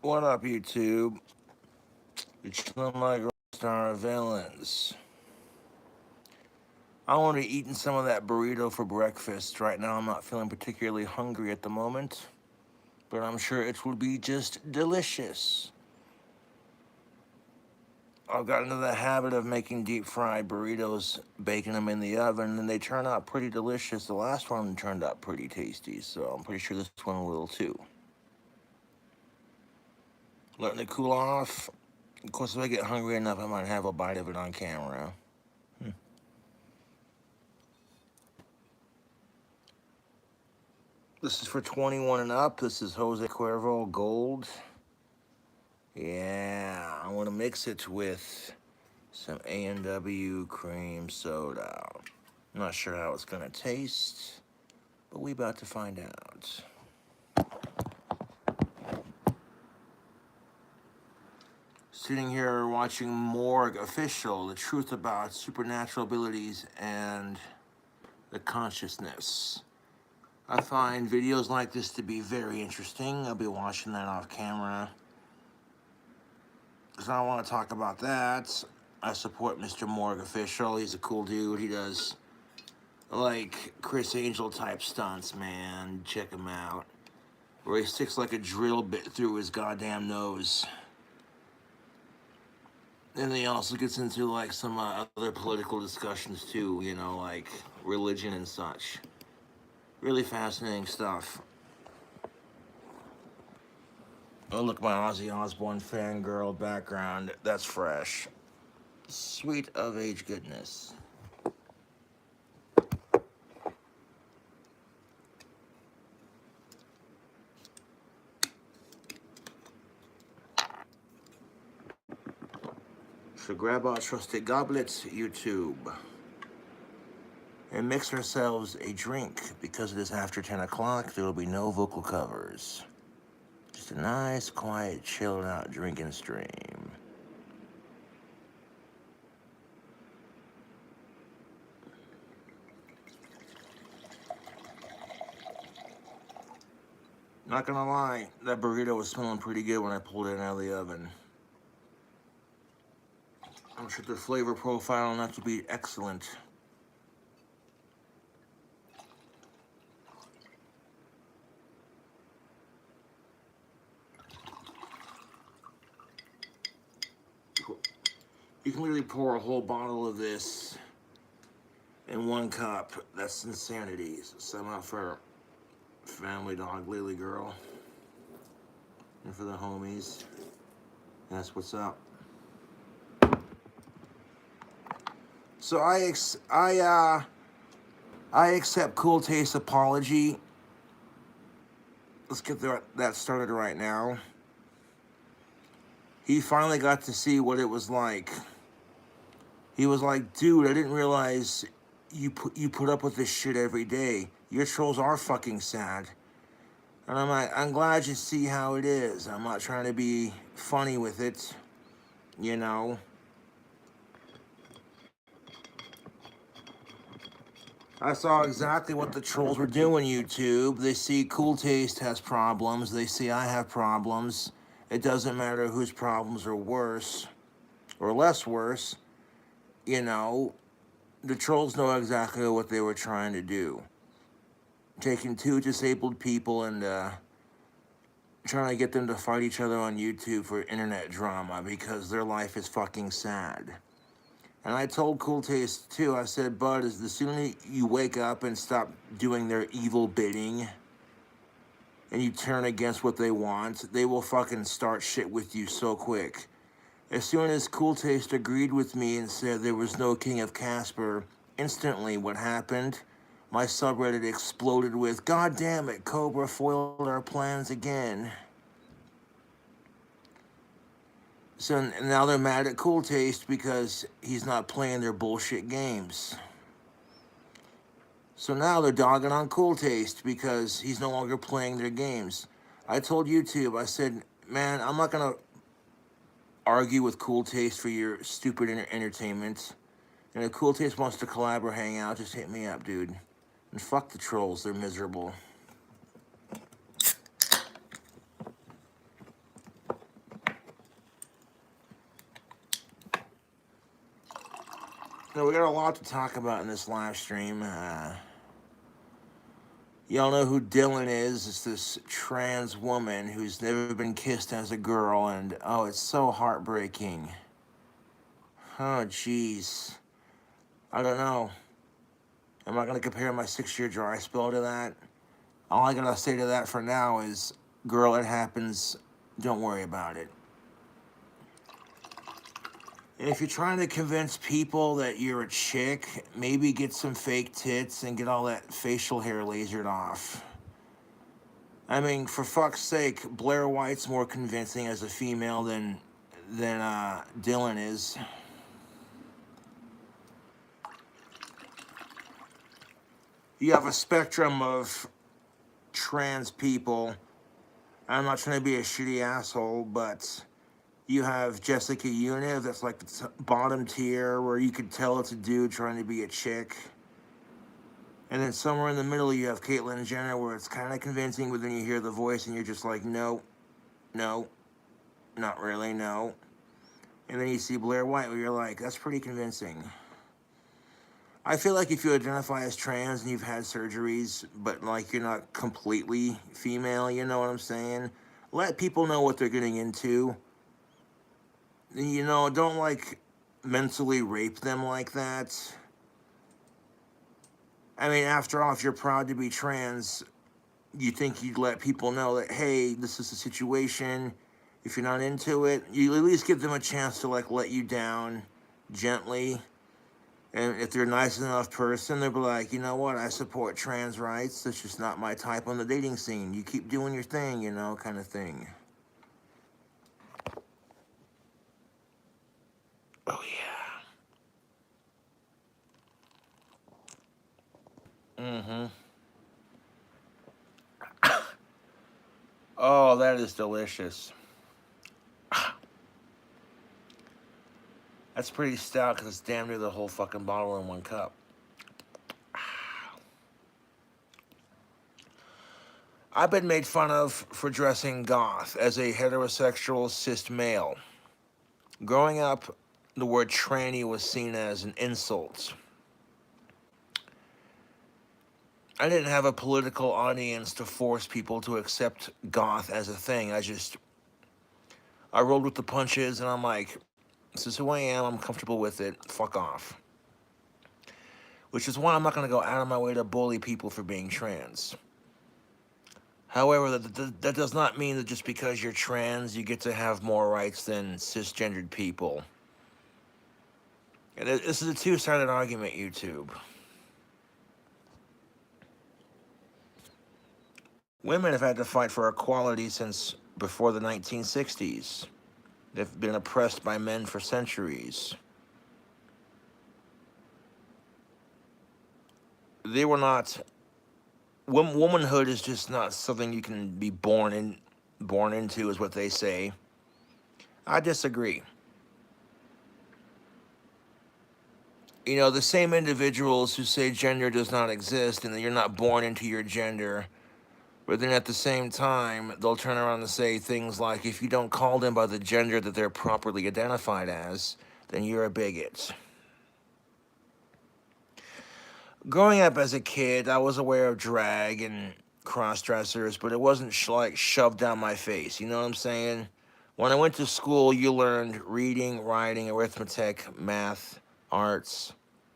What up, YouTube? You're chilling like star villains. I want to eating some of that burrito for breakfast. Right now, I'm not feeling particularly hungry at the moment, but I'm sure it will be just delicious. I've got into the habit of making deep fried burritos, baking them in the oven, and they turn out pretty delicious. The last one turned out pretty tasty, so I'm pretty sure this one will too. Letting it cool off. Of course, if I get hungry enough, I might have a bite of it on camera. This is for 21 and up. This is Jose Cuervo Gold. Yeah, I want to mix it with some A&W cream soda. I'm not sure how it's going to taste, but we about to find out. Sitting here watching Morgue Official, the truth about supernatural abilities and the consciousness. I find videos like this to be very interesting. I'll be watching that off camera. Because I want to talk about that. I support Mr. Morgue Official. He's a cool dude. He does, like, Chris Angel type stunts, man. Check him out. Where he sticks like a drill bit through his goddamn nose. And he also gets into, like, some other political discussions, too. You know, like religion and such. Really fascinating stuff. Oh, look, my Ozzy Osbourne fangirl background. That's fresh. Sweet of age goodness. So grab our trusted goblets, YouTube, and mix ourselves a drink. Because it is after 10 o'clock, there will be no vocal covers. Just a nice, quiet, chilled out drinking stream. Not gonna lie, that burrito was smelling pretty good when I pulled it out of the oven. I'm sure the flavor profile on that will be excellent. You can literally pour a whole bottle of this in one cup. That's insanity. So some out for family dog Lily girl. And for the homies. That's what's up. So I accept Cool Taste's apology. Let's get that started right now. He finally got to see what it was like. He was like, dude, I didn't realize you put up with this shit every day. Your trolls are fucking sad. And I'm like, I'm glad you see how it is. I'm not trying to be funny with it, you know. I saw exactly what the trolls were doing, YouTube. They see Cool Taste has problems. They see I have problems. It doesn't matter whose problems are worse or less worse. You know, the trolls know exactly what they were trying to do. Taking two disabled people and trying to get them to fight each other on YouTube for internet drama because their life is fucking sad. And I told Cool Taste too, I said, bud, as the sooner you wake up and stop doing their evil bidding and you turn against what they want, they will fucking start shit with you so quick. As soon as Cool Taste agreed with me and said there was no King of Casper, instantly what happened? My subreddit exploded with, God damn it, Cobra foiled our plans again. So now they're mad at Cool Taste because he's not playing their bullshit games. So now they're dogging on Cool Taste because he's no longer playing their games. I told YouTube, I said, man, I'm not going to argue with Cool Taste for your stupid entertainment. And if Cool Taste wants to collab or hang out, just hit me up, dude. And fuck the trolls, they're miserable. So we got a lot to talk about in this live stream. Y'all know who Dylan is. It's this trans woman who's never been kissed as a girl, and oh, it's so heartbreaking. Oh, jeez. I don't know. I'm not going to compare my 6-year dry spell to that. All I gotta say to that for now is, girl, it happens. Don't worry about it. And if you're trying to convince people that you're a chick, maybe get some fake tits and get all that facial hair lasered off. I mean, for fuck's sake, Blair White's more convincing as a female than Dylan is. You have a spectrum of trans people. I'm not trying to be a shitty asshole, but you have Jessica Univ, that's like the bottom tier, where you could tell it's a dude trying to be a chick. And then somewhere in the middle, you have Caitlyn Jenner, where it's kind of convincing, but then you hear the voice and you're just like, no, no, not really, no. And then you see Blair White, where you're like, that's pretty convincing. I feel like if you identify as trans and you've had surgeries, but like you're not completely female, you know what I'm saying? Let people know what they're getting into. You know, don't like mentally rape them like that. I mean, after all, if you're proud to be trans, you think you'd let people know that, hey, this is the situation. If you're not into it, you at least give them a chance to like let you down gently. And if they're a nice enough person, they'll be like, you know what, I support trans rights. That's just not my type on the dating scene. You keep doing your thing, you know, kind of thing. Oh, yeah. Mm-hmm. Oh, that is delicious. That's pretty stout because it's damn near the whole fucking bottle in one cup. I've been made fun of for dressing goth as a heterosexual cis male. Growing up, the word tranny was seen as an insult. I didn't have a political audience to force people to accept goth as a thing. I rolled with the punches and I'm like, this is who I am, I'm comfortable with it, fuck off. Which is why I'm not going to go out of my way to bully people for being trans. However, that does not mean that just because you're trans, you get to have more rights than cisgendered people. And this is a two-sided argument, YouTube. Women have had to fight for equality since before the 1960s. They've been oppressed by men for centuries. They were not... Womanhood is just not something you can be born into, is what they say. I disagree. You know, the same individuals who say gender does not exist and that you're not born into your gender, but then at the same time, they'll turn around and say things like, if you don't call them by the gender that they're properly identified as, then you're a bigot. Growing up as a kid, I was aware of drag and cross-dressers, but it wasn't like shoved down my face, you know what I'm saying? When I went to school, you learned reading, writing, arithmetic, math, arts,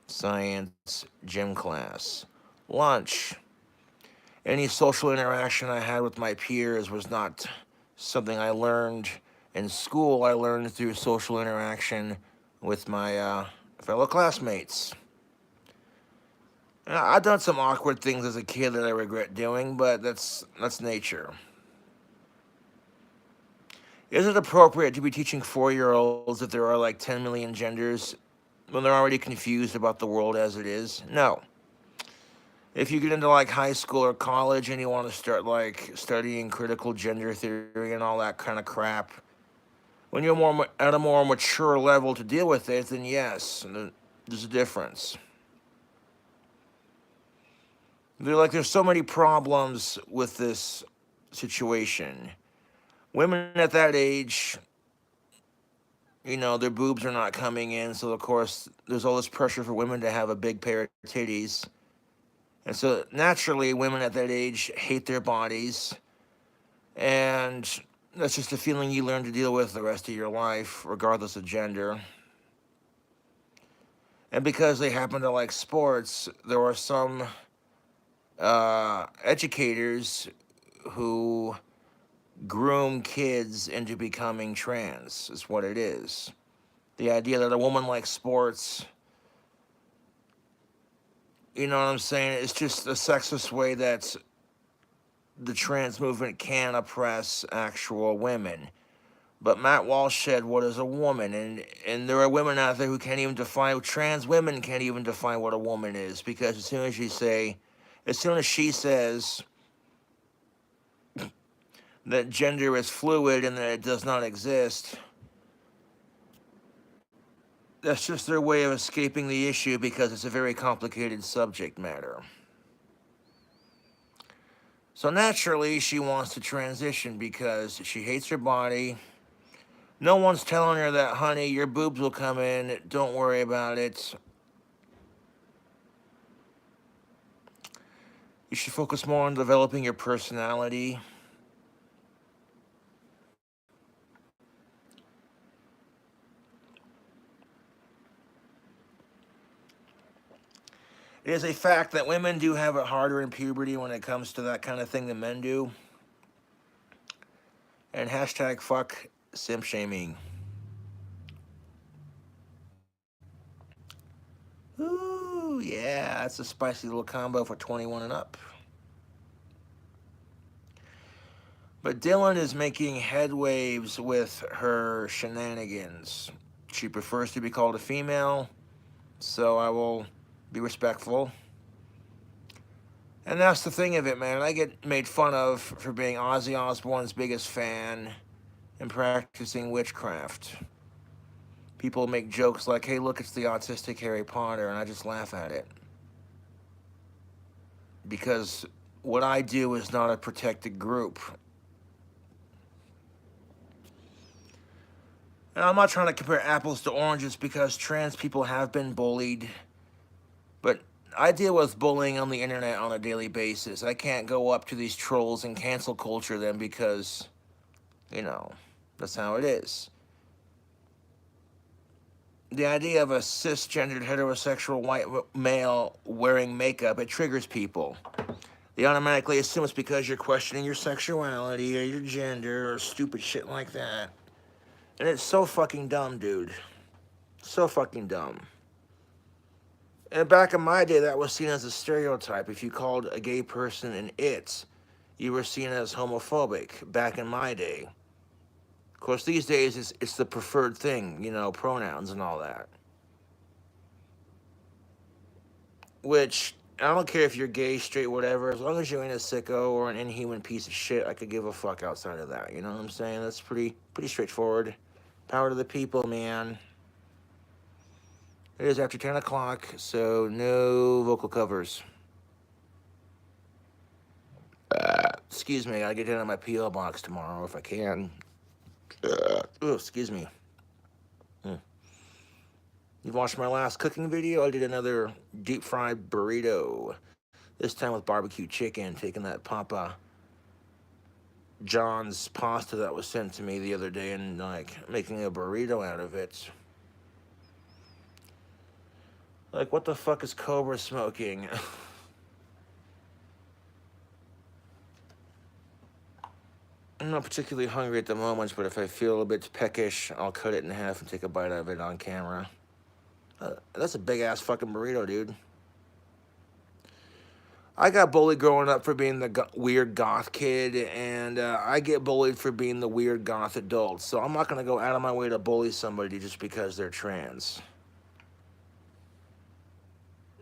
science, gym class, lunch. Any social interaction I had with my peers was not something I learned in school. I learned through social interaction with my fellow classmates. I've done some awkward things as a kid that I regret doing, but that's nature. Is it appropriate to be teaching 4-year-olds that there are like 10 million genders when they're already confused about the world as it is? No. If you get into like high school or college and you want to start like studying critical gender theory and all that kind of crap, when you're at a more mature level to deal with it, then yes, there's a difference. There's so many problems with this situation. Women at that age You know, their boobs are not coming in, so of course there's all this pressure for women to have a big pair of titties. And so naturally, women at that age hate their bodies, and that's just a feeling you learn to deal with the rest of your life, regardless of gender. And because they happen to like sports, there are some educators who groom kids into becoming trans, is what it is. The idea that a woman likes sports, you know what I'm saying? It's just a sexist way that the trans movement can oppress actual women. But Matt Walsh said, what is a woman? And there are women out there who can't even define, trans women can't even define what a woman is, because as soon as she says that gender is fluid and that it does not exist, that's just their way of escaping the issue, because it's a very complicated subject matter. So naturally, she wants to transition because she hates her body. No one's telling her that, honey, your boobs will come in, don't worry about it. You should focus more on developing your personality. It is a fact that women do have it harder in puberty when it comes to that kind of thing than men do. And hashtag fuck simp shaming. Ooh, yeah, that's a spicy little combo for 21 and up. But Dylan is making headwaves with her shenanigans. She prefers to be called a female, so I will be respectful. And that's the thing of it, man. I get made fun of for being Ozzy Osbourne's biggest fan and practicing witchcraft. People make jokes like, hey, look, it's the autistic Harry Potter, and I just laugh at it. Because what I do is not a protected group. And I'm not trying to compare apples to oranges, because trans people have been bullied. But I deal with bullying on the internet on a daily basis. I can't go up to these trolls and cancel culture them because, you know, that's how it is. The idea of a cisgendered heterosexual white male wearing makeup, it triggers people. They automatically assume it's because you're questioning your sexuality or your gender or stupid shit like that. And it's so fucking dumb, dude. So fucking dumb. And back in my day, that was seen as a stereotype. If you called a gay person an it, you were seen as homophobic back in my day. Of course, these days, it's the preferred thing, you know, pronouns and all that. Which, I don't care if you're gay, straight, whatever. As long as you ain't a sicko or an inhuman piece of shit, I could give a fuck outside of that. You know what I'm saying? That's pretty straightforward. Power to the people, man. It is after 10 o'clock, so no vocal covers. Excuse me, I gotta get down on my P.O Box tomorrow if I can. Oh, excuse me. You watched my last cooking video? I did another deep fried burrito. This time with barbecue chicken, taking that Papa John's pasta that was sent to me the other day and like making a burrito out of it. Like, what the fuck is Cobra smoking? I'm not particularly hungry at the moment, but if I feel a bit peckish, I'll cut it in half and take a bite of it on camera. That's a big-ass fucking burrito, dude. I got bullied growing up for being the weird goth kid, and I get bullied for being the weird goth adult, so I'm not going to go out of my way to bully somebody just because they're trans.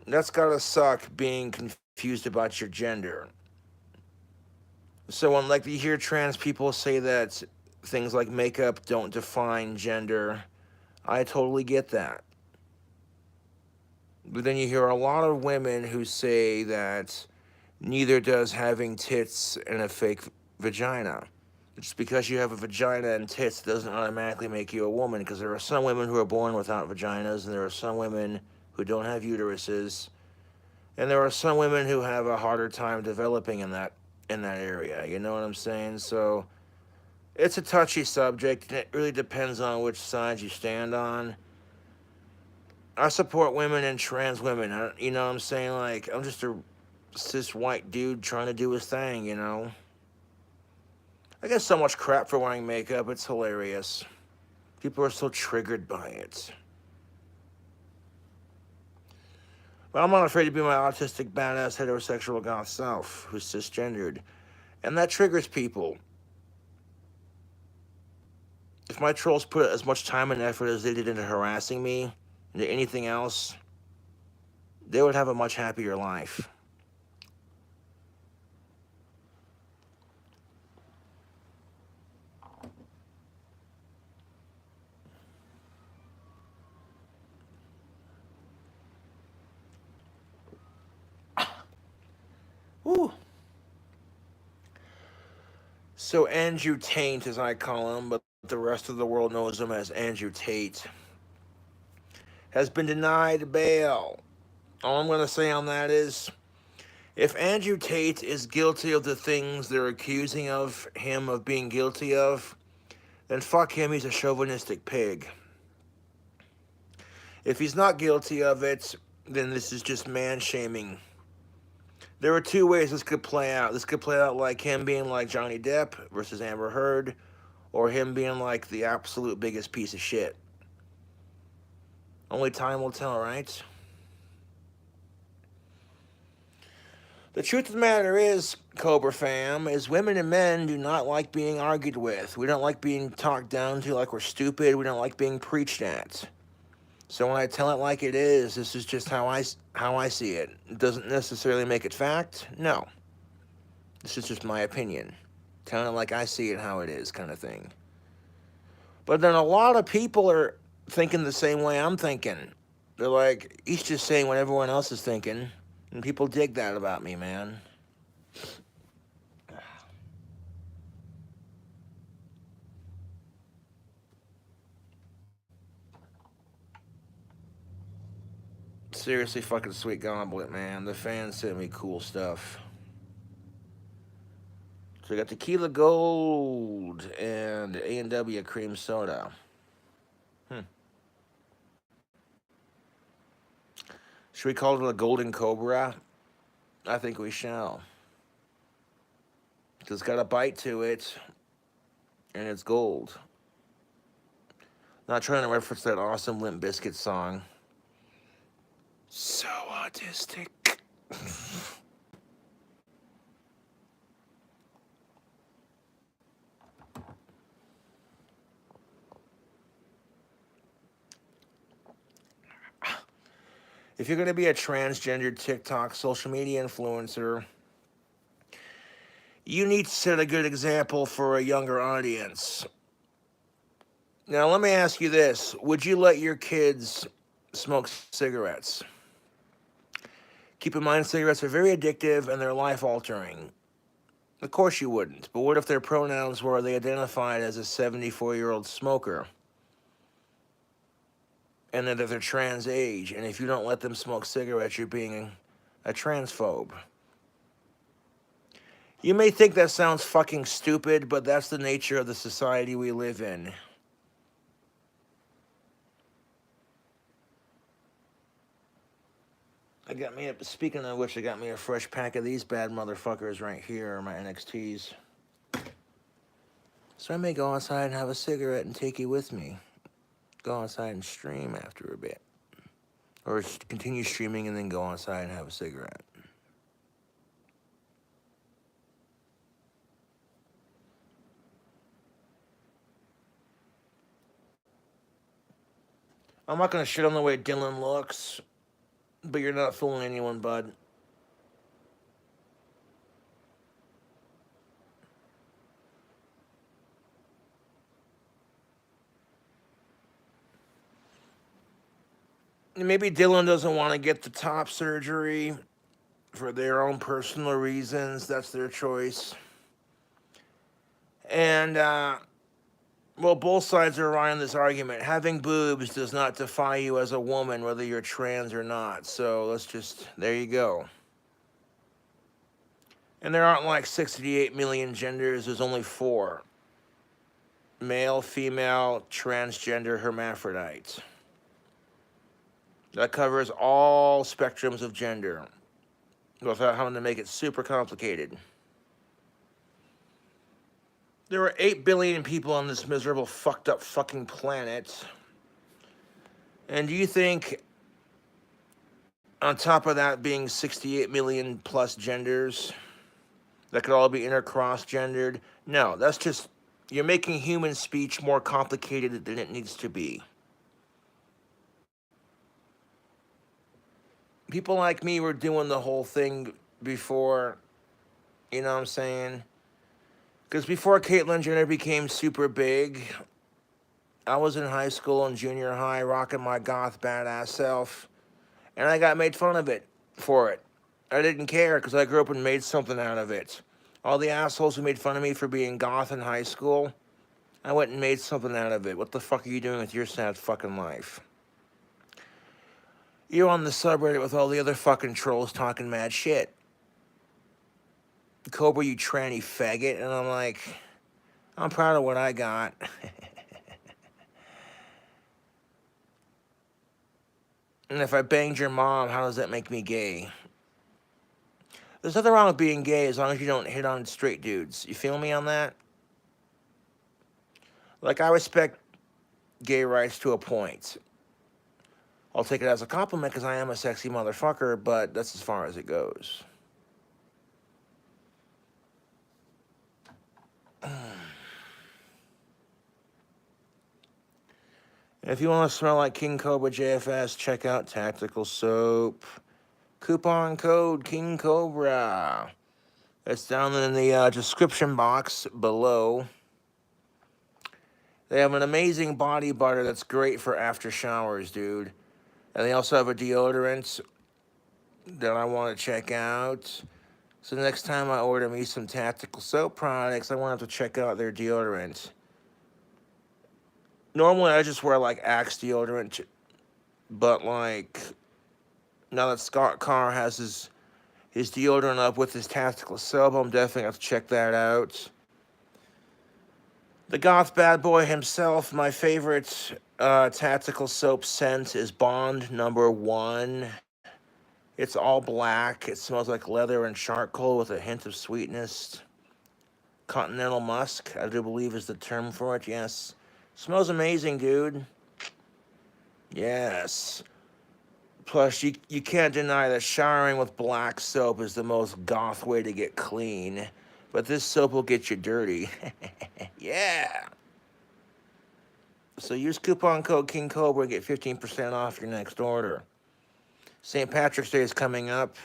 That's gotta suck, being confused about your gender. So when like you hear trans people say that things like makeup don't define gender, I totally get that. But then you hear a lot of women who say that neither does having tits and a fake vagina. Just because you have a vagina and tits doesn't automatically make you a woman, because there are some women who are born without vaginas, and there are some women who don't have uteruses, and there are some women who have a harder time developing in that area. You know what I'm saying? So it's a touchy subject, and it really depends on which side you stand on. I support women and trans women. You know what I'm saying? Like, I'm just a cis white dude trying to do his thing, you know? I get so much crap for wearing makeup, it's hilarious. People are so triggered by it. But I'm not afraid to be my autistic, badass, heterosexual goth self who's cisgendered. And that triggers people. If my trolls put as much time and effort as they did into harassing me, into anything else, they would have a much happier life. Woo. So Andrew Tate, as I call him, but the rest of the world knows him as Andrew Tate, has been denied bail. All I'm going to say on that is, if Andrew Tate is guilty of the things they're accusing of him of being guilty of, then fuck him, he's a chauvinistic pig. If he's not guilty of it, then this is just man-shaming. There are two ways this could play out. This could play out like him being like Johnny Depp versus Amber Heard, or him being like the absolute biggest piece of shit. Only time will tell, right? The truth of the matter is, Cobra fam, is women and men do not like being argued with. We don't like being talked down to like we're stupid. We don't like being preached at. So when I tell it like it is, this is just how I see it. It doesn't necessarily make it fact. No. This is just my opinion. Telling it like I see it, how it is, kind of thing. But then a lot of people are thinking the same way I'm thinking. They're like, he's just saying what everyone else is thinking. And people dig that about me, man. Seriously fucking sweet goblet, man. The fans sent me cool stuff. So we got Tequila Gold and A&W Cream Soda. Should we call it a Golden Cobra? I think we shall. It's got a bite to it, and it's gold. Not trying to reference that awesome Limp Bizkit song. So autistic. If you're going to be a transgendered TikTok social media influencer, you need to set a good example for a younger audience. Now, let me ask you this. Would you let your kids smoke cigarettes? Keep in mind, cigarettes are very addictive and they're life-altering. Of course you wouldn't. But what if their pronouns were they identified as a 74-year-old smoker? And that they're trans age, and if you don't let them smoke cigarettes, you're being a transphobe. You may think that sounds fucking stupid, but that's the nature of the society we live in. Speaking of which, I got me a fresh pack of these bad motherfuckers right here, my NXTs. So I may go outside and have a cigarette and take you with me. Go outside and stream after a bit. Or continue streaming and then go outside and have a cigarette. I'm not going to shit on the way Dylan looks, but you're not fooling anyone, bud. Maybe Dylan doesn't want to get the top surgery for their own personal reasons. That's their choice. And, well, both sides are right on this argument. Having boobs does not define you as a woman, whether you're trans or not. So let's just, there you go. And there aren't like 68 million genders, there's only 4. Male, female, transgender, hermaphrodite. That covers all spectrums of gender without having to make it super complicated. There are 8 billion people on this miserable, fucked up fucking planet. And do you think, on top of that being 68 million plus genders, that could all be intercross gendered? No, that's just, you're making human speech more complicated than it needs to be. People like me were doing the whole thing before, you know what I'm saying? Because before Caitlyn Jenner became super big, I was in high school and junior high rocking my goth badass self, and I got made fun of it for it. I didn't care because I grew up and made something out of it. All the assholes who made fun of me for being goth in high school, I went and made something out of it. What the fuck are you doing with your sad fucking life? You're on the subreddit with all the other fucking trolls talking mad shit. Cobra, you tranny faggot. And I'm like, I'm proud of what I got. And if I banged your mom, how does that make me gay? There's nothing wrong with being gay as long as you don't hit on straight dudes. You feel me on that? Like, I respect gay rights to a point. I'll take it as a compliment because I am a sexy motherfucker, but that's as far as it goes. If you want to smell like King Cobra JFS, check out Tactical Soap. Coupon code King Cobra. It's down in the description box below. They have an amazing body butter that's great for after showers, dude. And they also have a deodorant that I want to check out. So next time I order me some Tactical Soap products, I want to check out their deodorant. Normally I just wear like Axe deodorant, but like now that Scott Carr has his deodorant up with his Tactical Soap, I'm definitely going to have to check that out. The goth bad boy himself, my favorite Tactical Soap scent is Bond #1. It's all black. It smells like leather and charcoal with a hint of sweetness. Continental musk, I do believe is the term for it, yes. Smells amazing, dude. Yes. Plus, you can't deny that showering with black soap is the most goth way to get clean. But this soap will get you dirty. Yeah. So use coupon code King Cobra and get 15% off your next order. St. Patrick's Day is coming up.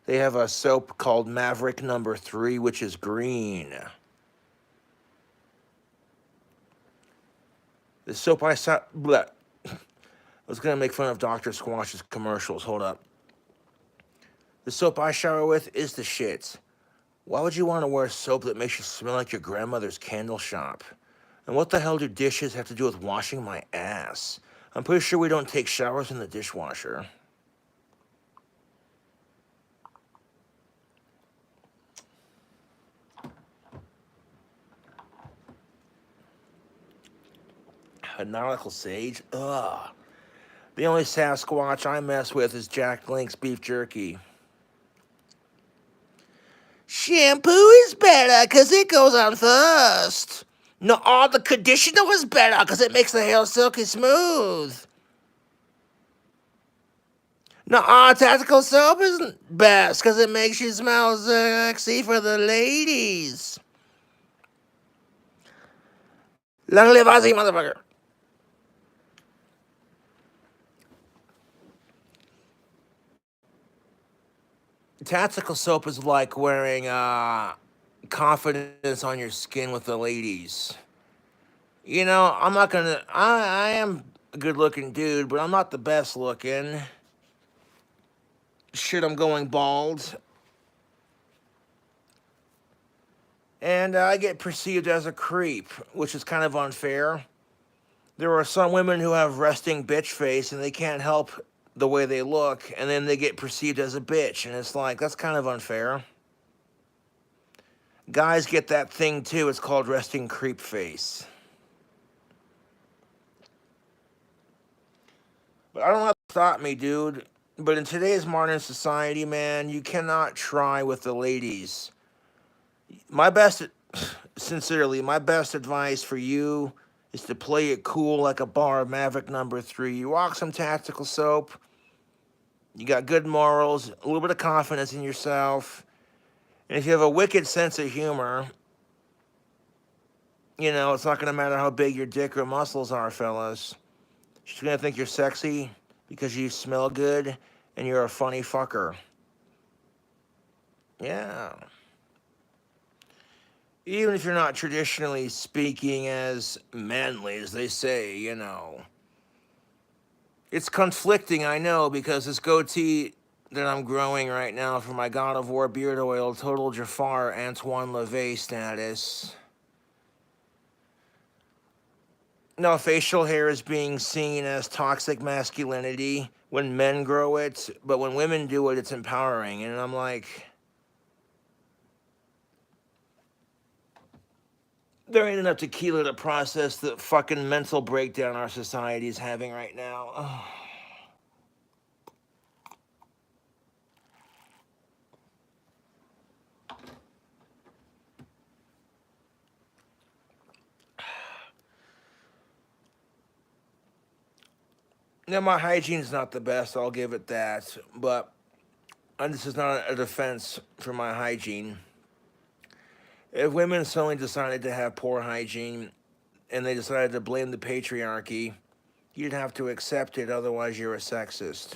They have a soap called Maverick #3, which is green. The soap I saw... Bleh. I was going to make fun of Dr. Squash's commercials. Hold up. The soap I shower with is the shit. Why would you want to wear soap that makes you smell like your grandmother's candle shop? And what the hell do dishes have to do with washing my ass? I'm pretty sure we don't take showers in the dishwasher. A nautical sage? Ugh. The only Sasquatch I mess with is Jack Link's beef jerky. Shampoo is better because it goes on first. No, the conditioner is better because it makes the hair silky smooth. No, Tactical Soap is best because it makes you smell sexy for the ladies. Long live Ozzy, motherfucker. Tactical Soap is like wearing confidence on your skin with the ladies. You know, I'm not gonna... I am a good-looking dude, but I'm not the best looking. Shit, I'm going bald. And I get perceived as a creep, which is kind of unfair. There are some women who have resting bitch face and they can't help the way they look, and then they get perceived as a bitch, and it's like, that's kind of unfair. Guys get that thing too. It's called resting creep face. But I don't have to stop me, dude. But in today's modern society, man, you cannot try with the ladies. My best, sincerely, my best advice for you is to play it cool like a bar of Maverick #3. You rock some tactical soap. You got good morals, a little bit of confidence in yourself. And if you have a wicked sense of humor, you know, it's not going to matter how big your dick or muscles are, fellas. She's going to think you're sexy because you smell good and you're a funny fucker. Yeah. Even if you're not traditionally speaking as manly as they say, you know. It's conflicting, I know, because this goatee that I'm growing right now for my God of War beard oil, Total Jafar Antoine LaVey status. No, facial hair is being seen as toxic masculinity when men grow it, but when women do it, it's empowering. And I'm like, there ain't enough tequila to process the fucking mental breakdown our society is having right now. Ugh. Now, my hygiene's not the best, I'll give it that, but and this is not a defense for my hygiene. If women suddenly decided to have poor hygiene and they decided to blame the patriarchy, you'd have to accept it, otherwise you're a sexist.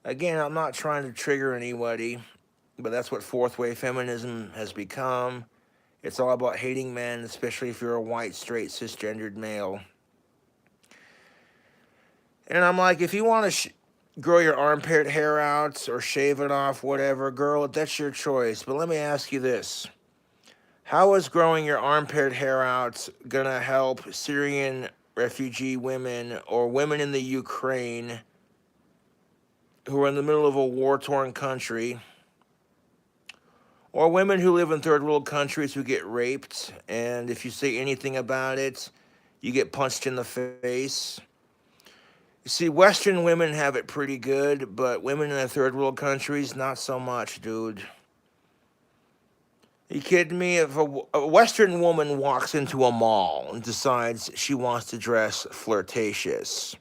Again, I'm not trying to trigger anybody, but that's what fourth wave feminism has become. It's all about hating men, especially if you're a white, straight, cisgendered male. And I'm like, if you want to grow your armpit hair out or shave it off, whatever, girl, that's your choice. But let me ask you this. How is growing your armpit hair out gonna help Syrian refugee women or women in the Ukraine who are in the middle of a war-torn country, or women who live in third world countries who get raped, and if you say anything about it, you get punched in the face? You see, Western women have it pretty good, but women in the third world countries, not so much, dude. Are you kidding me? If a Western woman walks into a mall and decides she wants to dress flirtatious,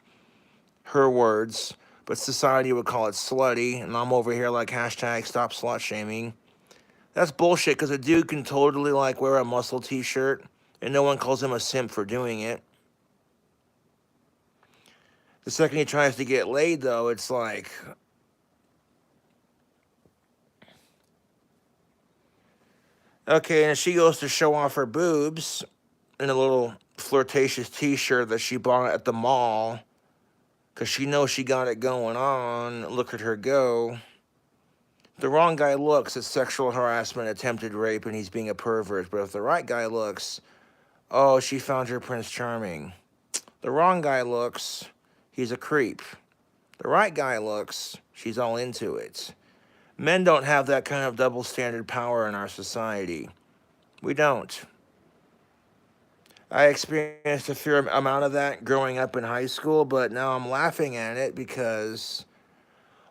her words, but society would call it slutty, and I'm over here like hashtag stop slut shaming. That's bullshit, because a dude can totally like wear a muscle t-shirt and no one calls him a simp for doing it. The second he tries to get laid, though, it's like, okay, and she goes to show off her boobs in a little flirtatious t-shirt that she bought at the mall because she knows she got it going on. Look at her go. The wrong guy looks, it's sexual harassment, attempted rape, and he's being a pervert. But if the right guy looks, oh, she found her Prince Charming. The wrong guy looks, he's a creep. The right guy looks, she's all into it. Men don't have that kind of double standard power in our society. We don't. I experienced a fair amount of that growing up in high school, but now I'm laughing at it because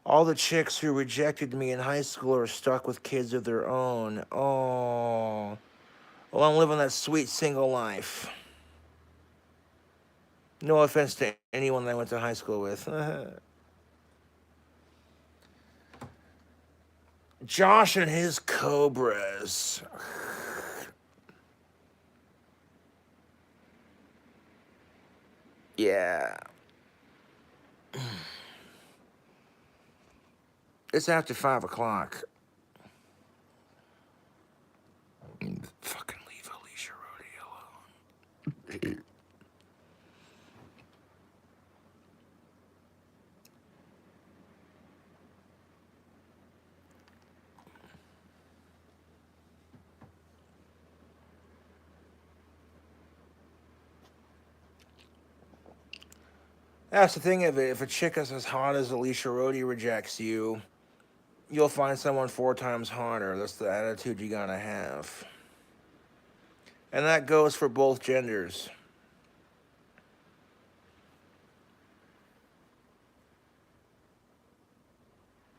all the chicks who rejected me in high school are stuck with kids of their own. Oh, well, I'm living that sweet single life. No offense to anyone that I went to high school with. Josh and his cobras. Yeah. It's after 5 o'clock. Fucking leave Alicia Roddy alone. That's the thing of it. If a chick is as hot as Alicia Rhodey rejects you, you'll find someone 4 times hotter. That's the attitude you gotta have. And that goes for both genders.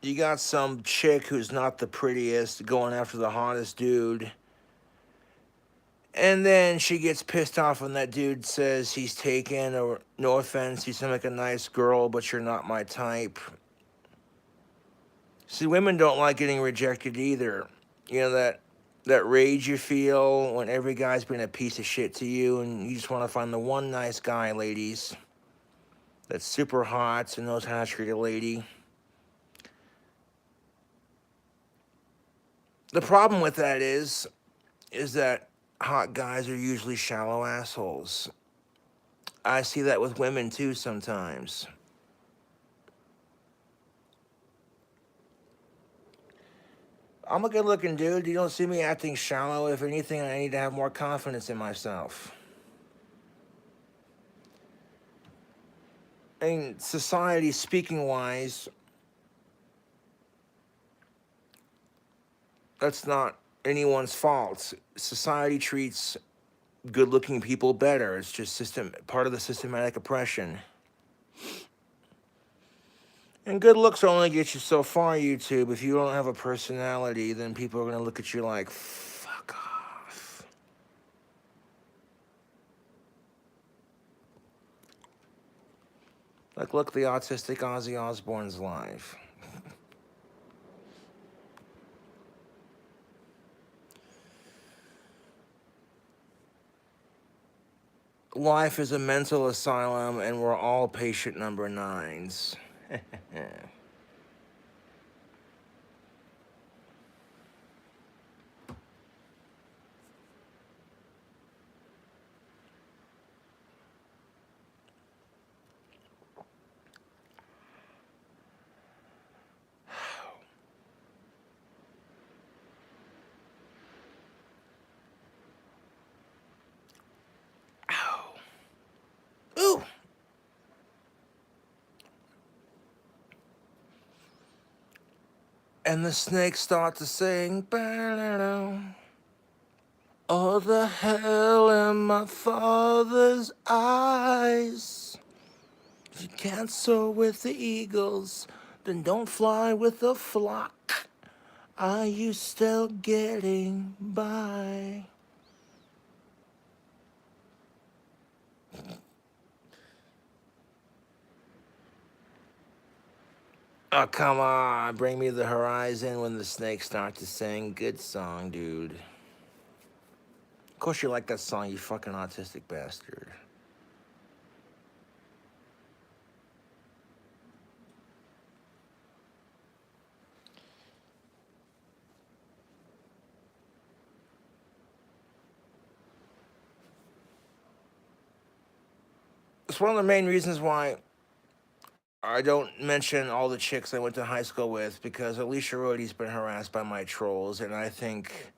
You got some chick who's not the prettiest going after the hottest dude. And then she gets pissed off when that dude says he's taken, or no offense, you seem like a nice girl, but you're not my type. See, women don't like getting rejected either. You know, that rage you feel when every guy's been a piece of shit to you, and you just want to find the one nice guy, ladies, that's super hot and knows how to treat a lady. The problem with that is that hot guys are usually shallow assholes. I see that with women too sometimes. I'm a good looking dude. You don't see me acting shallow. If anything, I need to have more confidence in myself. I mean, society speaking wise, that's not anyone's fault. Society treats good looking people better. It's just part of the systematic oppression. And good looks only get you so far, YouTube. If you don't have a personality, then people are going to look at you like, fuck off. Like, look, the autistic Ozzy Osbourne's live. Life is a mental asylum, and we're all patient number 9s. Ooh. And the snakes start to sing. Oh, the hell in my father's eyes. If you can't soar with the eagles, then don't fly with the flock. Are you still getting by? Oh, come on. Bring me the horizon when the snakes start to sing. Good song, dude. Of course you like that song, you fucking autistic bastard. It's one of the main reasons why I don't mention all the chicks I went to high school with, because Alicia Rhodey's been harassed by my trolls, and I think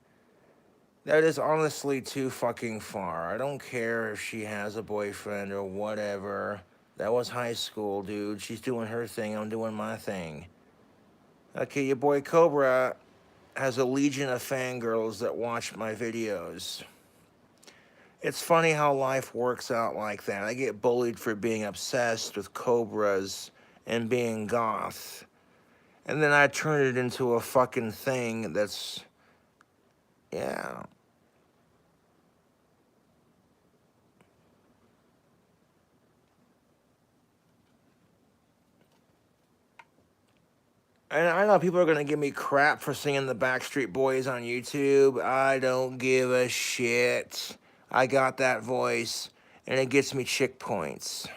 that is honestly too fucking far. I don't care if she has a boyfriend or whatever. That was high school, dude. She's doing her thing, I'm doing my thing. Okay, your boy Cobra has a legion of fangirls that watch my videos. It's funny how life works out like that. I get bullied for being obsessed with cobras and being goth. And then I turn it into a fucking thing that's, yeah. And I know people are going to give me crap for singing the Backstreet Boys on YouTube. I don't give a shit. I got that voice, and it gets me chick points.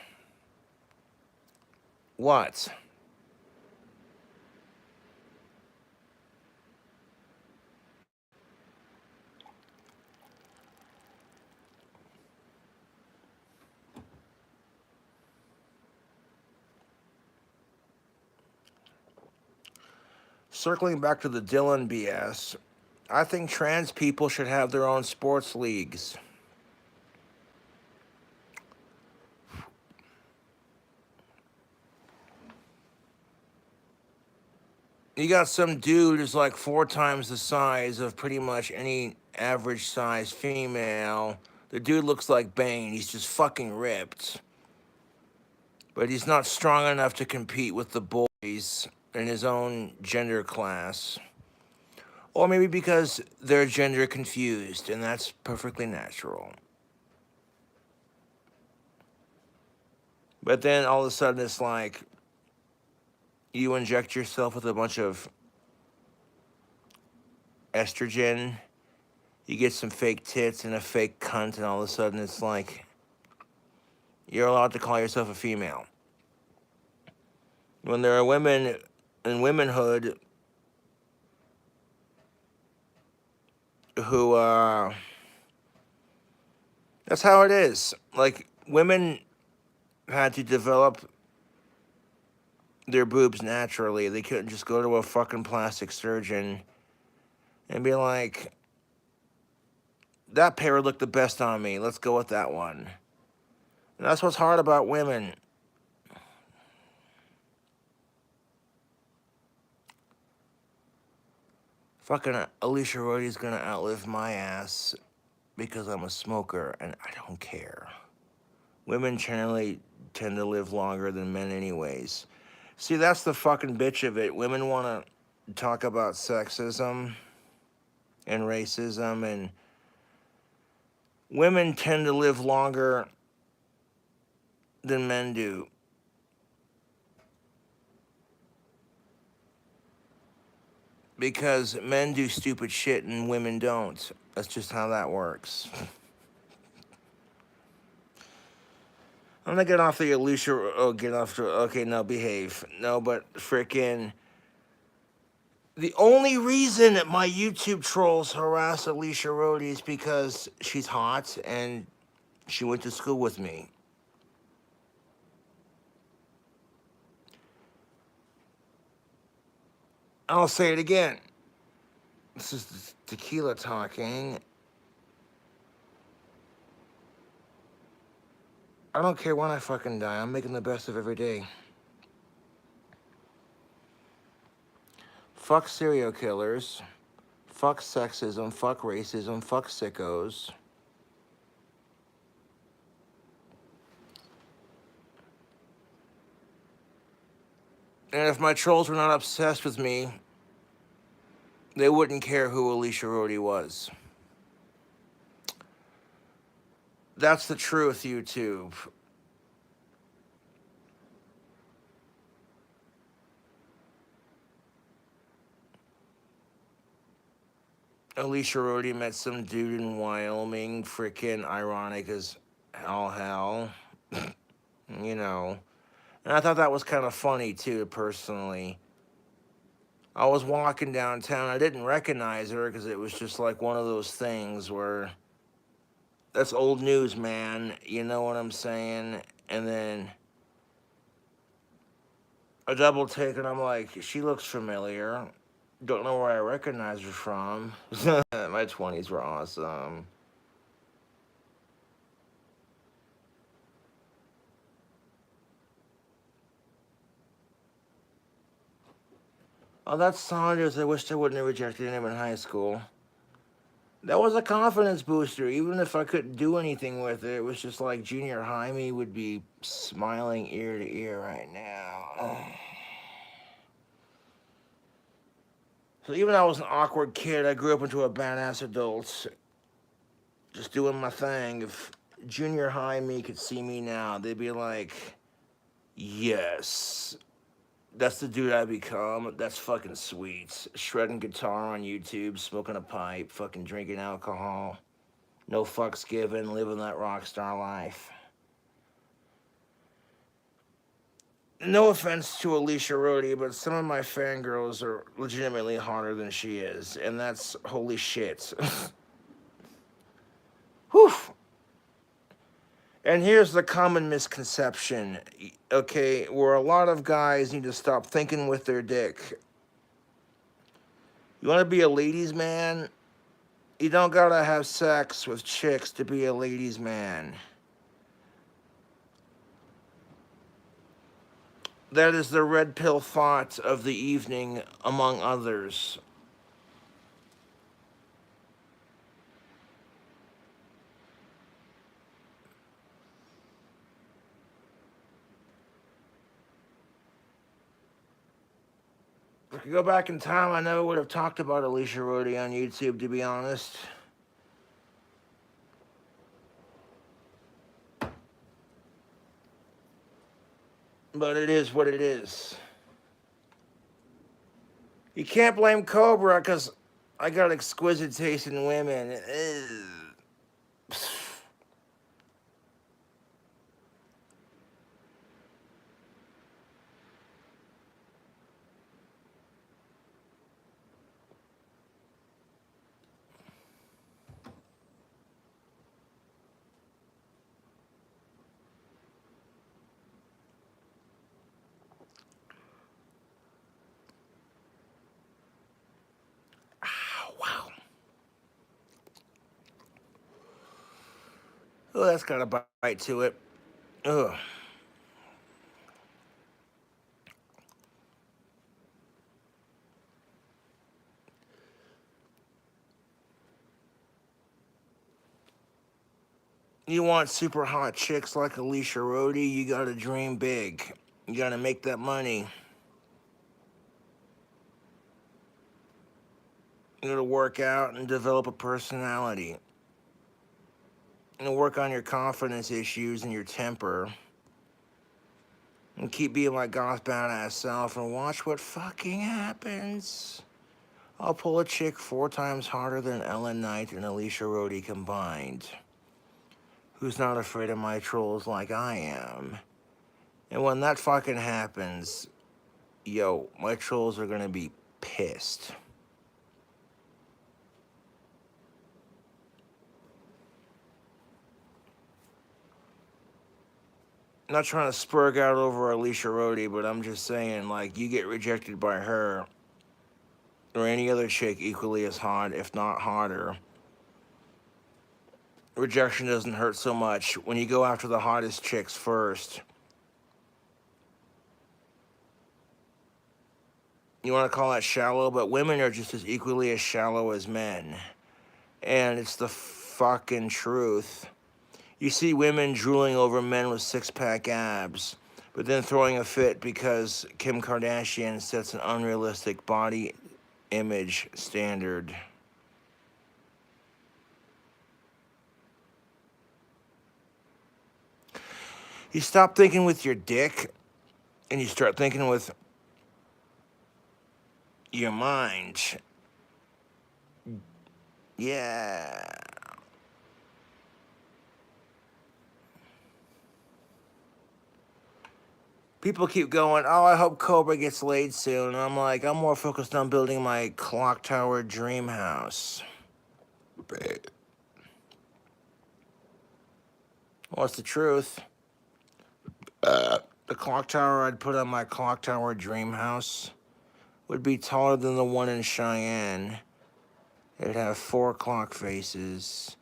What? Circling back to the Dylan BS, I think trans people should have their own sports leagues. You got some dude who's like 4 times the size of pretty much any average size female. The dude looks like Bane. He's just fucking ripped. But he's not strong enough to compete with the boys in his own gender class. Or maybe because they're gender confused, and that's perfectly natural. But then all of a sudden it's like you inject yourself with a bunch of estrogen, you get some fake tits and a fake cunt, and all of a sudden it's like you're allowed to call yourself a female. When there are women in womanhood who, that's how it is. Like, women had to develop their boobs naturally. They couldn't just go to a fucking plastic surgeon and be like, that pair would look the best on me. Let's go with that one. And that's what's hard about women. Fucking Alicia Rody's gonna outlive my ass because I'm a smoker and I don't care. Women generally tend to live longer than men anyways. See, that's the fucking bitch of it. Women want to talk about sexism and racism, and women tend to live longer than men do. Because men do stupid shit and women don't. That's just how that works. I'm gonna get off the Alicia. Oh, get off the. Okay, no, behave. No, but frickin'. The only reason that my YouTube trolls harass Alicia Rody is because she's hot and she went to school with me. I'll say it again. This is tequila talking. I don't care when I fucking die. I'm making the best of every day. Fuck serial killers. Fuck sexism. Fuck racism. Fuck sickos. And if my trolls were not obsessed with me, they wouldn't care who Alicia Rody was. That's the truth, YouTube. Alicia Rody met some dude in Wyoming, freaking ironic as all hell. You know. And I thought that was kind of funny, too, personally. I was walking downtown. I didn't recognize her because it was just like one of those things where that's old news, man. You know what I'm saying? And then a double take, and I'm like, she looks familiar. Don't know where I recognize her from. My 20s were awesome. Oh, that's Saunders. I wish I wouldn't have rejected him in high school. That was a confidence booster. Even if I couldn't do anything with it, it was just like junior high me would be smiling ear to ear right now. So even though I was an awkward kid, I grew up into a badass adult. Just doing my thing. If junior high me could see me now, they'd be like, yes, that's the dude I become. That's fucking sweet. Shredding guitar on YouTube, smoking a pipe, fucking drinking alcohol. No fucks given, living that rock star life. No offense to Alicia Rody, but some of my fangirls are legitimately hotter than she is, and that's holy shit. Whew. And here's the common misconception, okay, where a lot of guys need to stop thinking with their dick. You want to be a ladies' man? You don't gotta have sex with chicks to be a ladies' man. That is the red pill thought of the evening, among others. If I could go back in time, I never would have talked about Alicia Rody on YouTube, to be honest. But it is what it is. You can't blame Cobra because I got exquisite taste in women. Wow. Oh, that's got a bite to it. Ugh. You want super hot chicks like Alicia Rody, you gotta dream big. You gotta make that money. You gotta work out and develop a personality. And work on your confidence issues and your temper. And keep being my goth badass self and watch what fucking happens. I'll pull a chick 4 times harder than Ellen Knight and Alicia Rody combined. Who's not afraid of my trolls like I am. And when that fucking happens, yo, my trolls are gonna be pissed. I'm not trying to spurg out over Alicia Rody, but I'm just saying, like, you get rejected by her or any other chick equally as hard, if not harder. Rejection doesn't hurt so much when you go after the hottest chicks first. You want to call that shallow, but women are just as equally as shallow as men. And it's the fucking truth. You see women drooling over men with 6-pack abs, but then throwing a fit because Kim Kardashian sets an unrealistic body image standard. You stop thinking with your dick and you start thinking with your mind. Yeah. People keep going, oh, I hope Cobra gets laid soon. And I'm like, I'm more focused on building my clock tower dream house. What's the truth? The clock tower I'd put on my clock tower dream house would be taller than the one in Cheyenne. It'd have 4 clock faces.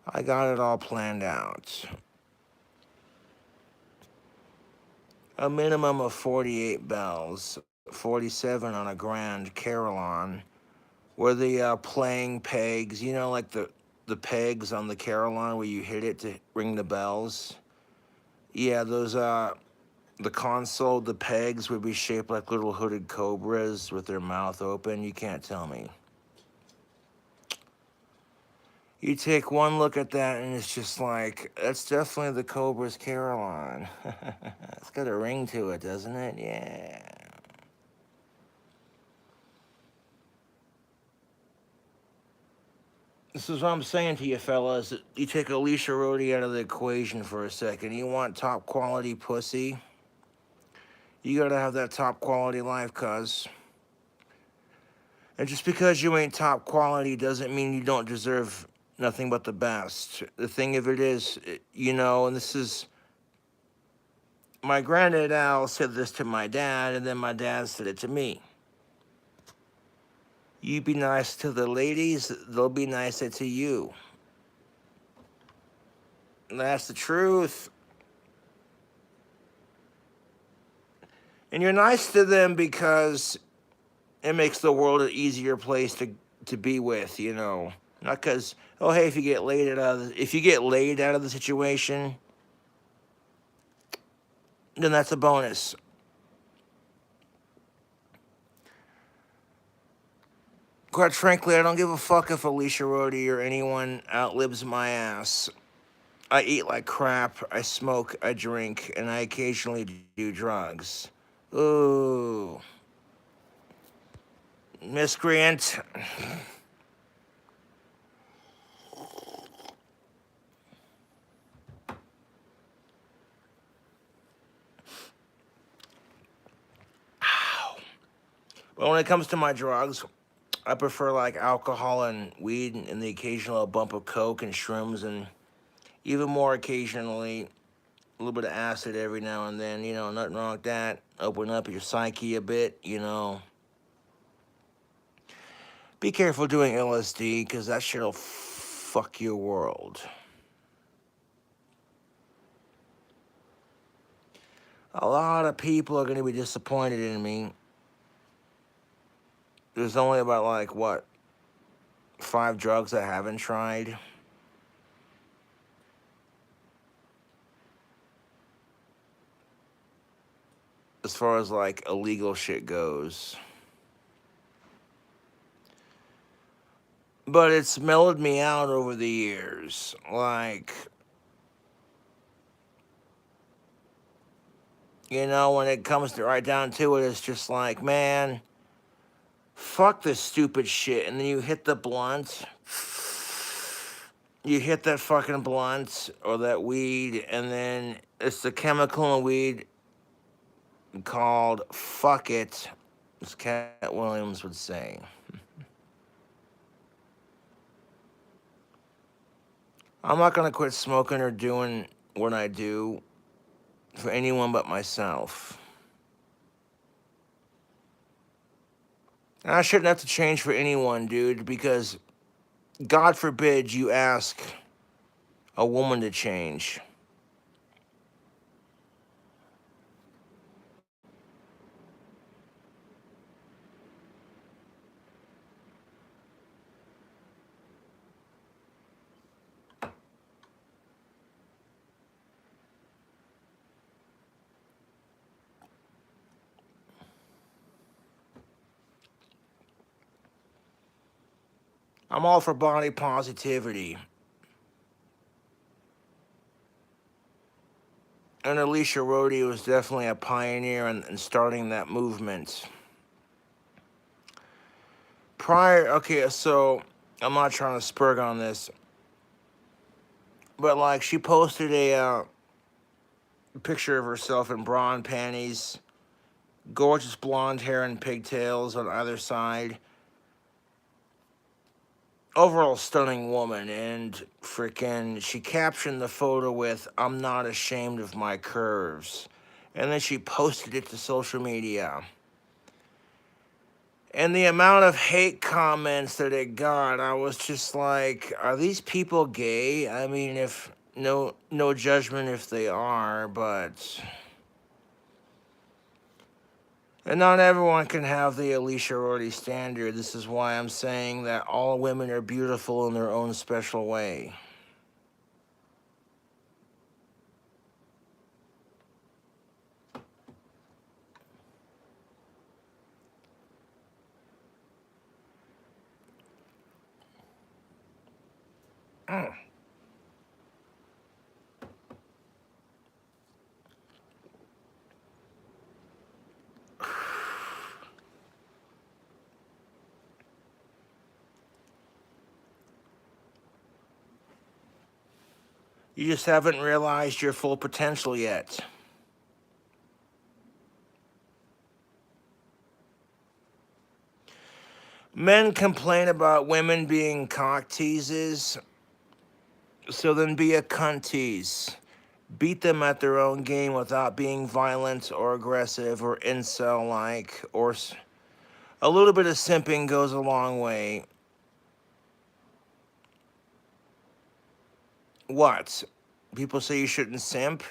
I got it all planned out. A minimum of 48 bells, 47 on a grand carillon, where the playing pegs, you know, like the pegs on the carillon where you hit it to ring the bells. Yeah, those the console, the pegs would be shaped like little hooded cobras with their mouth open. You can't tell me. You take one look at that and it's just like, that's definitely the Cobra's carillon. It's got a ring to it, doesn't it? Yeah. This is what I'm saying to you fellas. You take Alicia Rody out of the equation for a second. You want top quality pussy? You gotta have that top quality life, cuz. And just because you ain't top quality doesn't mean you don't deserve nothing but the best. The thing of it is, you know, and this is... My granddad Al said this to my dad, and then my dad said it to me. You be nice to the ladies, they'll be nicer to you. And that's the truth. And you're nice to them because it makes the world an easier place to be with, you know. Not because, oh hey, if you get laid out of the situation, then that's a bonus. Quite frankly, I don't give a fuck if Alicia Rhodey or anyone outlives my ass. I eat like crap, I smoke, I drink, and I occasionally do drugs. Ooh. Miscreant. But when it comes to my drugs, I prefer like alcohol and weed and the occasional bump of coke and shrooms and even more occasionally a little bit of acid every now and then. You know, nothing wrong with that. Open up your psyche a bit, you know. Be careful doing LSD because that shit'll fuck your world. A lot of people are going to be disappointed in me. There's only about like, what, 5 drugs I haven't tried. As far as like illegal shit goes. But it's mellowed me out over the years. Like, you know, when it comes to right down to it, it's just like, man, fuck this stupid shit. And then you hit the blunt. You hit that fucking blunt or that weed, and then it's the chemical in weed called fuck it, as Cat Williams would say. I'm not gonna quit smoking or doing what I do for anyone but myself. And I shouldn't have to change for anyone, dude, because God forbid you ask a woman to change. I'm all for body positivity. And Alicia Rhodey was definitely a pioneer in starting that movement. Okay, so I'm not trying to spurg on this, but like she posted a picture of herself in bra and panties, gorgeous blonde hair and pigtails on either side. Overall stunning woman, and freaking she captioned the photo with "I'm not ashamed of my curves," and then she posted it to social media. And the amount of hate comments that it got, I was just like, are these people gay? I mean, if no judgment if they are, but and not everyone can have the Alicia Rhodey standard. This is why I'm saying that all women are beautiful in their own special way. You just haven't realized your full potential yet. Men complain about women being cock teases, so then be a cunt tease. Beat them at their own game without being violent or aggressive or incel-like, or a little bit of simping goes a long way. What? People say you shouldn't simp?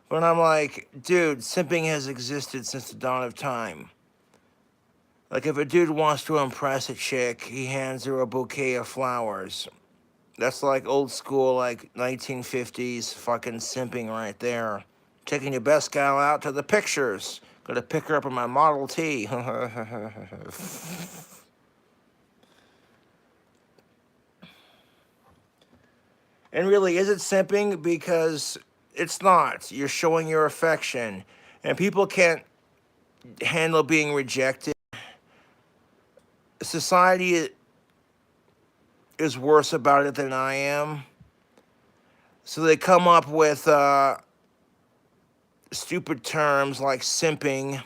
But I'm like, dude, simping has existed since the dawn of time. Like, if a dude wants to impress a chick, he hands her a bouquet of flowers. That's like old school, like 1950s fucking simping right there. Taking your best gal out to the pictures. Gonna pick her up in my Model T. And really, is it simping? Because it's not. You're showing your affection. And people can't handle being rejected. Society is worse about it than I am. So they come up with stupid terms like simping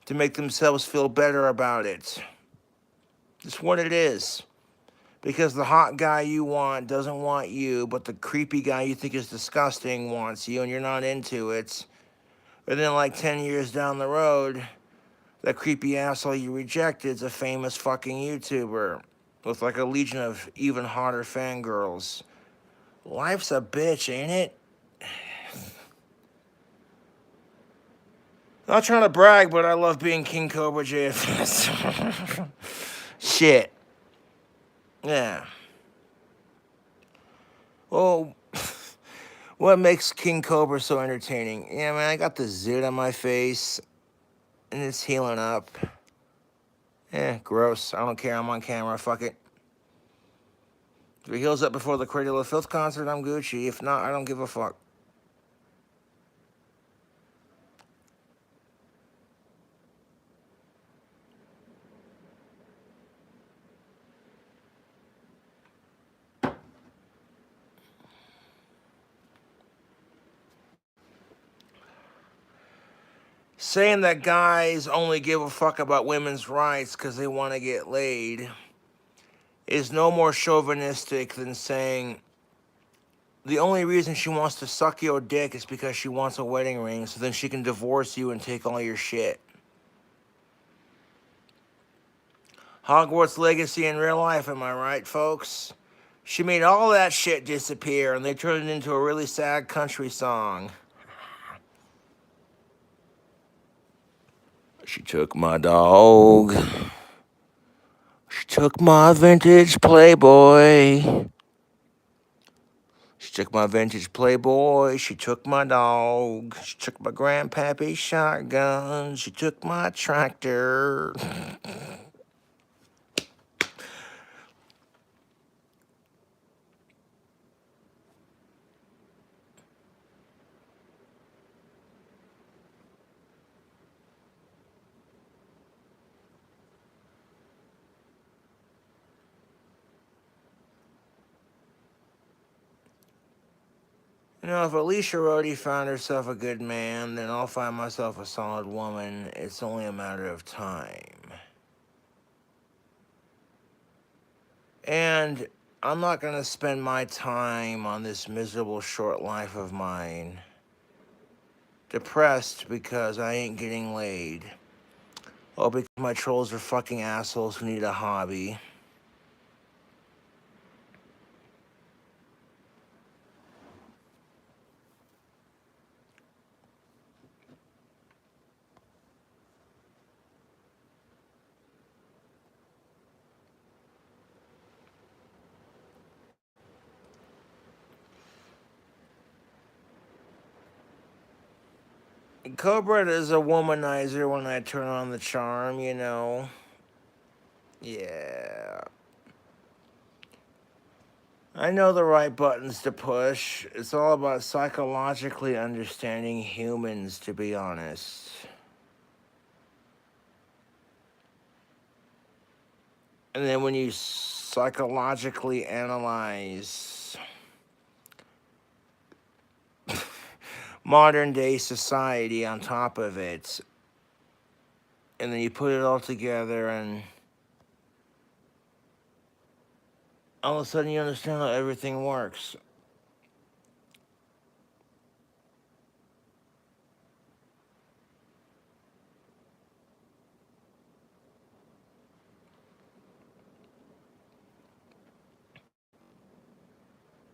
to make themselves feel better about it. It's what it is. Because the hot guy you want doesn't want you, but the creepy guy you think is disgusting wants you, and you're not into it. And then, like 10 years down the road, that creepy asshole you rejected is a famous fucking YouTuber with like a legion of even hotter fangirls. Life's a bitch, ain't it? Not trying to brag, but I love being King Cobra JFS. Shit. Yeah. Well, what makes King Cobra so entertaining? Yeah, man, I got the zit on my face, and it's healing up. Gross. I don't care. I'm on camera. Fuck it. If it heals up before the Cradle of Filth concert, I'm Gucci. If not, I don't give a fuck. Saying that guys only give a fuck about women's rights because they want to get laid is no more chauvinistic than saying the only reason she wants to suck your dick is because she wants a wedding ring so then she can divorce you and take all your shit. Hogwarts Legacy in real life, am I right, folks? She made all that shit disappear and they turned it into a really sad country song. She took my dog. She took my vintage Playboy. She took my vintage Playboy. She took my dog. She took my grandpappy's shotgun. She took my tractor. You know, if Alicia Rhodey found herself a good man, then I'll find myself a solid woman. It's only a matter of time. And I'm not going to spend my time on this miserable short life of mine depressed because I ain't getting laid. Or because my trolls are fucking assholes who need a hobby. Cobra is a womanizer when I turn on the charm, you know. Yeah. I know the right buttons to push. It's all about psychologically understanding humans, to be honest. And then when you psychologically analyze modern day society on top of it, and then you put it all together, and all of a sudden you understand how everything works.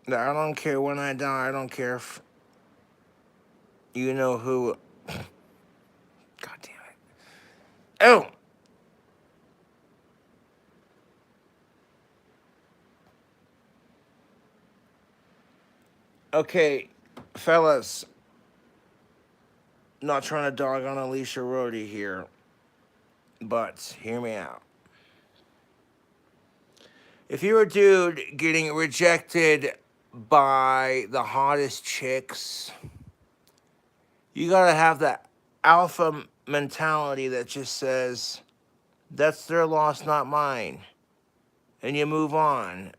I don't care when I die. I don't care if You know who... God damn it. Oh! Okay, fellas. Not trying to dog on Alicia Rhodey here, but hear me out. If you're a dude getting rejected by the hottest chicks, you gotta have that alpha mentality that just says, that's their loss, not mine. And you move on.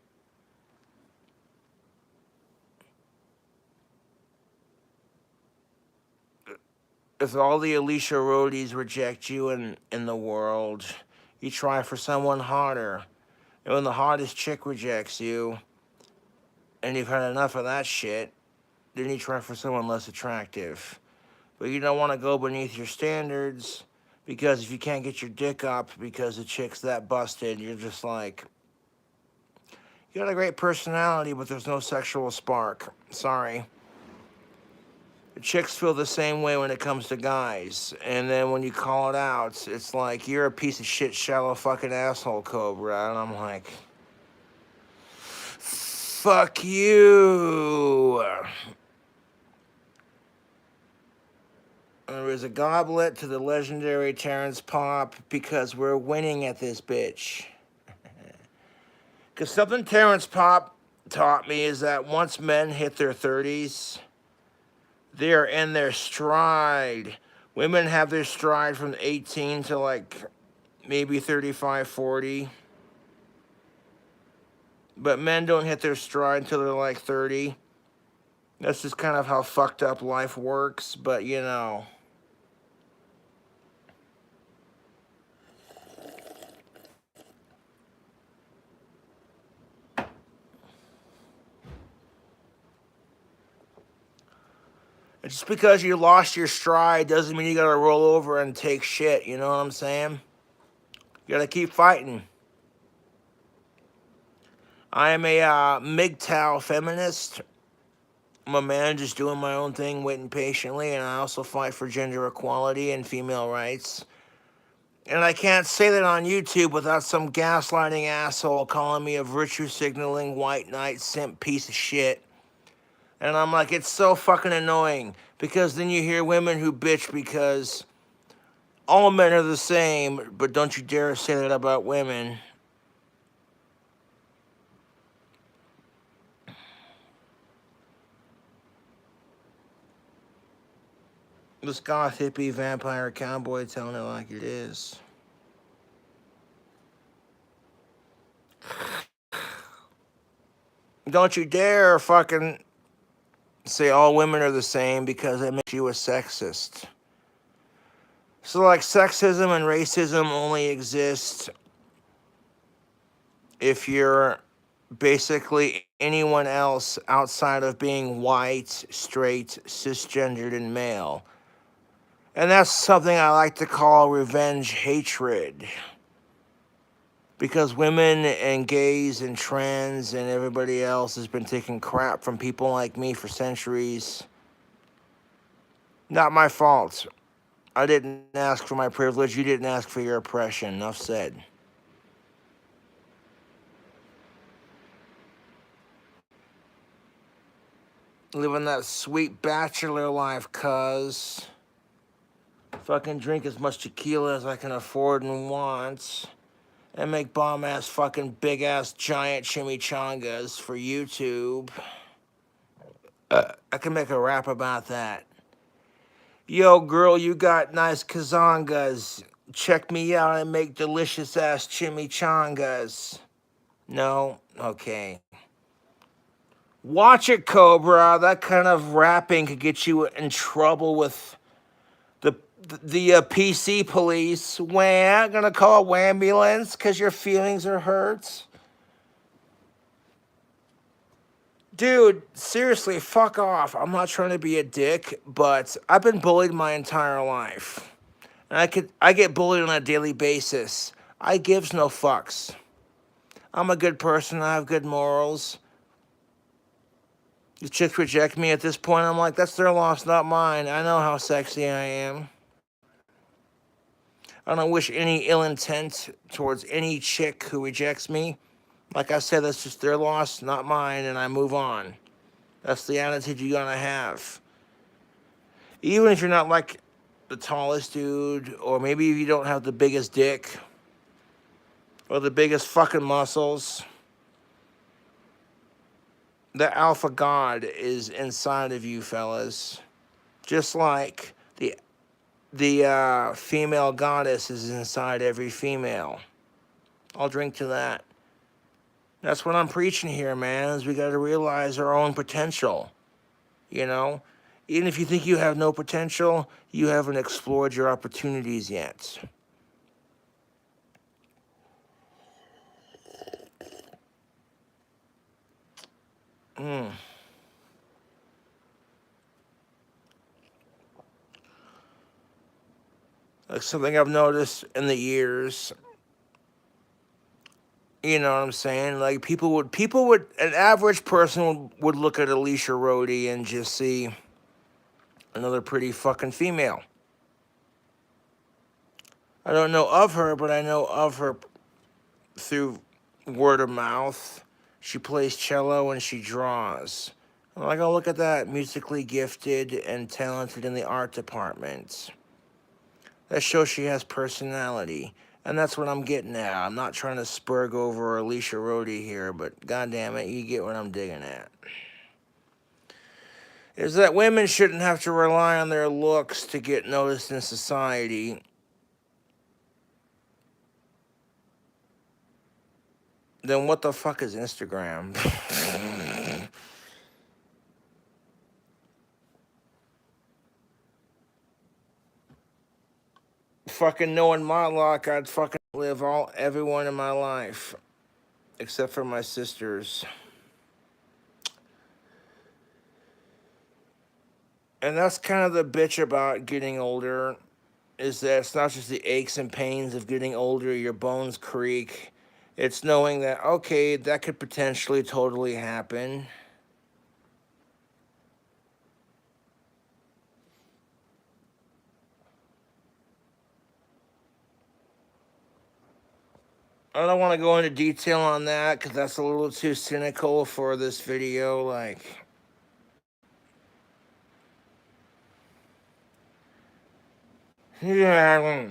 If all the Alicia Rhodes reject you in the world, you try for someone hotter. And when the hottest chick rejects you, and you've had enough of that shit, then you try for someone less attractive. But you don't want to go beneath your standards, because if you can't get your dick up because the chick's that busted, you're just like, you got a great personality, but there's no sexual spark. Sorry. The chicks feel the same way when it comes to guys. And then when you call it out, it's like, you're a piece of shit, shallow fucking asshole, Cobra. And I'm like, fuck you. There is a goblet to the legendary Terrence Pop because we're winning at this bitch. Because something Terrence Pop taught me is that once men hit their 30s, they're in their stride. Women have their stride from 18 to like maybe 35, 40. But men don't hit their stride until they're like 30. That's just kind of how fucked up life works, but you know. Just because you lost your stride doesn't mean you gotta roll over and take shit, you know what I'm saying? You gotta keep fighting. I am a MGTOW feminist. I'm a man just doing my own thing, waiting patiently, and I also fight for gender equality and female rights. And I can't say that on YouTube without some gaslighting asshole calling me a virtue signaling white knight simp piece of shit. And I'm like, it's so fucking annoying, because then you hear women who bitch because all men are the same, but don't you dare say that about women. This goth hippie vampire cowboy telling it like it is. Don't you dare fucking say all women are the same, because that makes you a sexist. So like sexism and racism only exist if you're basically anyone else outside of being white, straight, cisgendered, and male. And that's something I like to call revenge hatred. Because women and gays and trans and everybody else has been taking crap from people like me for centuries. Not my fault. I didn't ask for my privilege. You didn't ask for your oppression. Enough said. Living that sweet bachelor life, cuz. Fucking drink as much tequila as I can afford and want. And make bomb-ass fucking big-ass giant chimichangas for YouTube. I can make a rap about that. Yo, girl, you got nice kazangas. Check me out and make delicious-ass chimichangas. No? Okay. Watch it, Cobra. That kind of rapping could get you in trouble with the PC police. Wah, gonna call ambulance because your feelings are hurt. Dude, seriously, fuck off. I'm not trying to be a dick, but I've been bullied my entire life. And I get bullied on a daily basis. I gives no fucks. I'm a good person. I have good morals. The chicks reject me at this point. I'm like, that's their loss, not mine. I know how sexy I am. I don't wish any ill intent towards any chick who rejects me. Like I said, that's just their loss, not mine, and I move on. That's the attitude you gotta have. Even if you're not like the tallest dude, or maybe if you don't have the biggest dick, or the biggest fucking muscles, the alpha god is inside of you, fellas. Just like the female goddess is inside every female. I'll drink to that. That's what I'm preaching here, man, is we got to realize our own potential, you know? Even if you think you have no potential, you haven't explored your opportunities yet. Like something I've noticed in the years, you know what I'm saying? Like an average person would look at Alicia Rhodey and just see another pretty fucking female. I don't know of her, but I know of her through word of mouth. She plays cello and she draws. I'm like, oh, look at that, musically gifted and talented in the art department. That shows she has personality. And that's what I'm getting at. I'm not trying to spurg over Alicia Rhodey here, but goddamn it, you get what I'm digging at. Is that women shouldn't have to rely on their looks to get noticed in society. Then what the fuck is Instagram? Fucking knowing my luck, I'd fucking live everyone in my life. Except for my sisters. And that's kind of the bitch about getting older, is that it's not just the aches and pains of getting older, your bones creak. It's knowing that, okay, that could potentially totally happen. I don't want to go into detail on that because that's a little too cynical for this video. Like, yeah.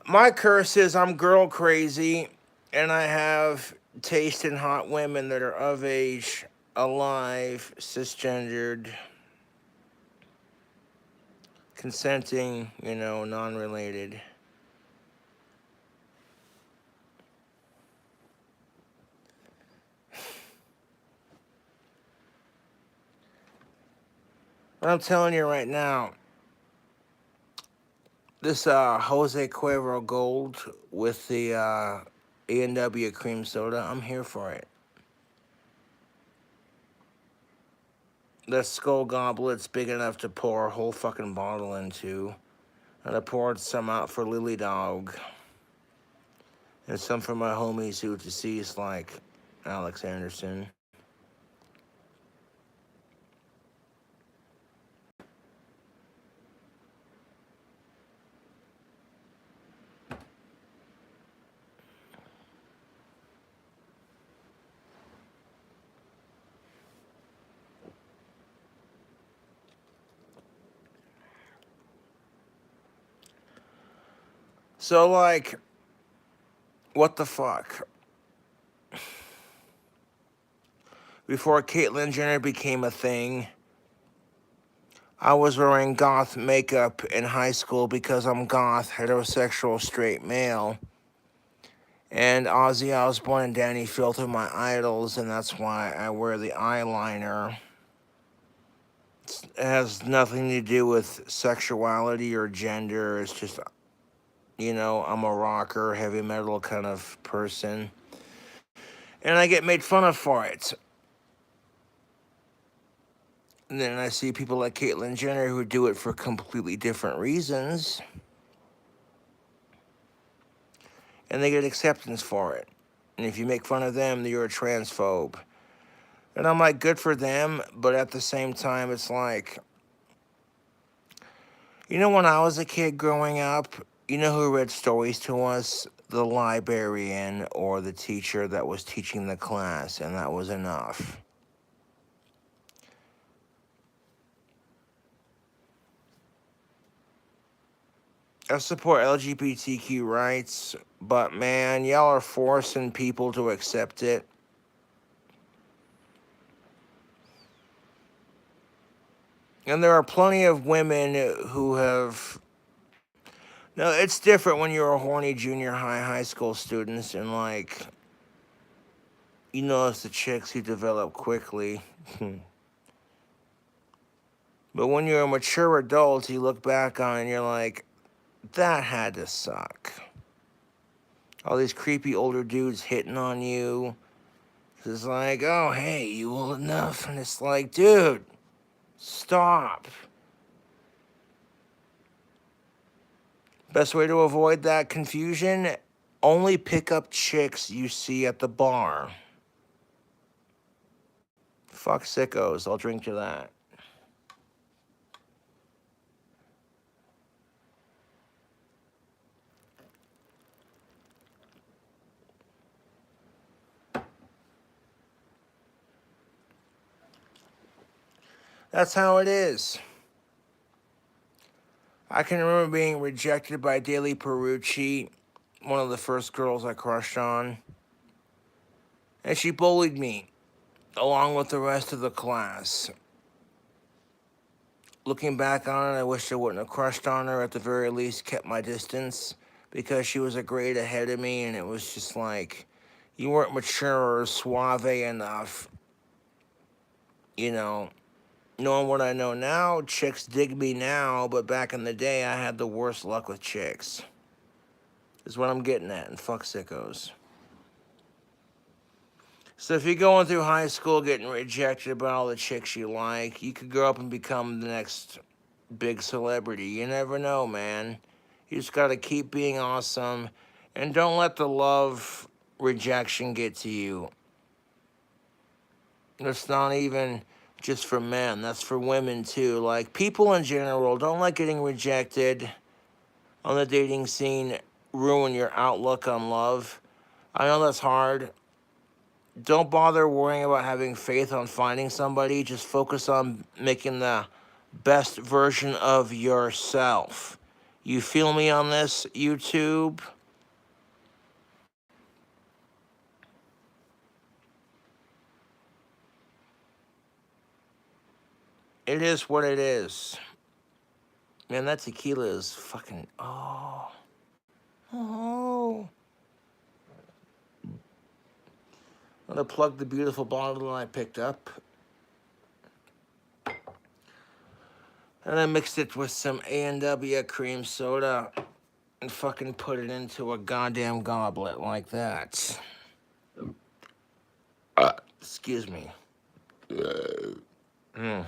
My curse is I'm girl crazy and I have taste in hot women that are of age, alive, cisgendered, consenting, non-related. But I'm telling you right now, this Jose Cuervo Gold with the A&W cream soda, I'm here for it. That skull goblet's big enough to pour a whole fucking bottle into. And I poured some out for Lily Dog. And some for my homies who are deceased, like Alex Anderson. So, like, what the fuck? Before Caitlyn Jenner became a thing, I was wearing goth makeup in high school because I'm goth, heterosexual, straight male. And Ozzy Osbourne and Danny Filth are my idols, and that's why I wear the eyeliner. It has nothing to do with sexuality or gender. It's just You know, I'm a rocker, heavy metal kind of person. And I get made fun of for it. And then I see people like Caitlyn Jenner who do it for completely different reasons. And they get acceptance for it. And if you make fun of them, you're a transphobe. And I'm like, good for them, but at the same time, it's like, you know, when I was a kid growing up, you know who read stories to us? The librarian or the teacher that was teaching the class, and that was enough. I support LGBTQ rights, but man, y'all are forcing people to accept it. And there are plenty of women who have. No, it's different when you're a horny junior high school student, and like, you notice the chicks who develop quickly. But when you're a mature adult, you look back on it and you're like, that had to suck. All these creepy older dudes hitting on you. It's like, oh, hey, you old enough? And it's like, dude, stop. Best way to avoid that confusion, only pick up chicks you see at the bar. Fuck sickos, I'll drink to that. That's how it is. I can remember being rejected by Daily Perucci, one of the first girls I crushed on. And she bullied me, along with the rest of the class. Looking back on it, I wish I wouldn't have crushed on her, at the very least kept my distance, because she was a grade ahead of me, and it was just like, you weren't mature or suave enough. You know, knowing what I know now, chicks dig me now, but back in the day, I had the worst luck with chicks. Is what I'm getting at, and fuck sickos. So if you're going through high school getting rejected by all the chicks you like, you could grow up and become the next big celebrity. You never know, man. You just gotta keep being awesome, and don't let the love rejection get to you. It's not even just for men, that's for women too. Like, people in general, don't let getting rejected on the dating scene ruin your outlook on love. I know that's hard. Don't bother worrying about having faith on finding somebody. Just focus on making the best version of yourself. You feel me on this, YouTube? It is what it is. Man, that tequila is fucking. Oh. Oh. I'm gonna plug the beautiful bottle that I picked up. And I mixed it with some A&W cream soda and fucking put it into a goddamn goblet like that. Excuse me. Mm.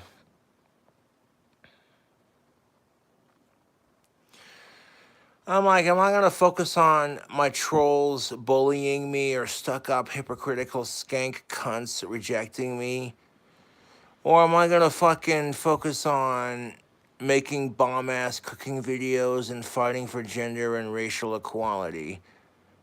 I'm like, am I gonna focus on my trolls bullying me or stuck up hypocritical skank cunts rejecting me? Or am I gonna fucking focus on making bomb ass cooking videos and fighting for gender and racial equality?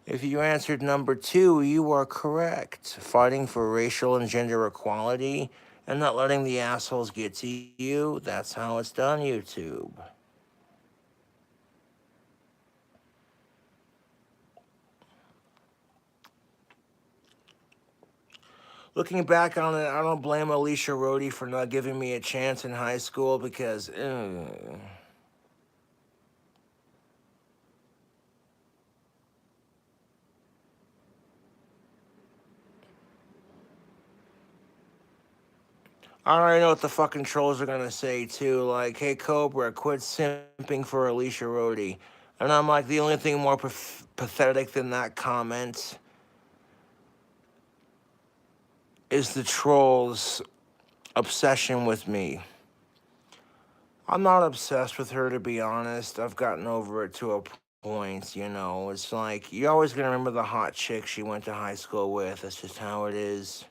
If you answered number two, you are correct. Fighting for racial and gender equality and not letting the assholes get to you, that's how it's done, YouTube. Looking back on it, I don't blame Alicia Rhodey for not giving me a chance in high school because, I already know what the fucking trolls are gonna say too. Like, hey Cobra, quit simping for Alicia Rhodey. And I'm like, the only thing more pathetic than that comment is the trolls' obsession with me. I'm not obsessed with her, to be honest. I've gotten over it to a point, you know. It's like, you're always going to remember the hot chick she went to high school with. That's just how it is.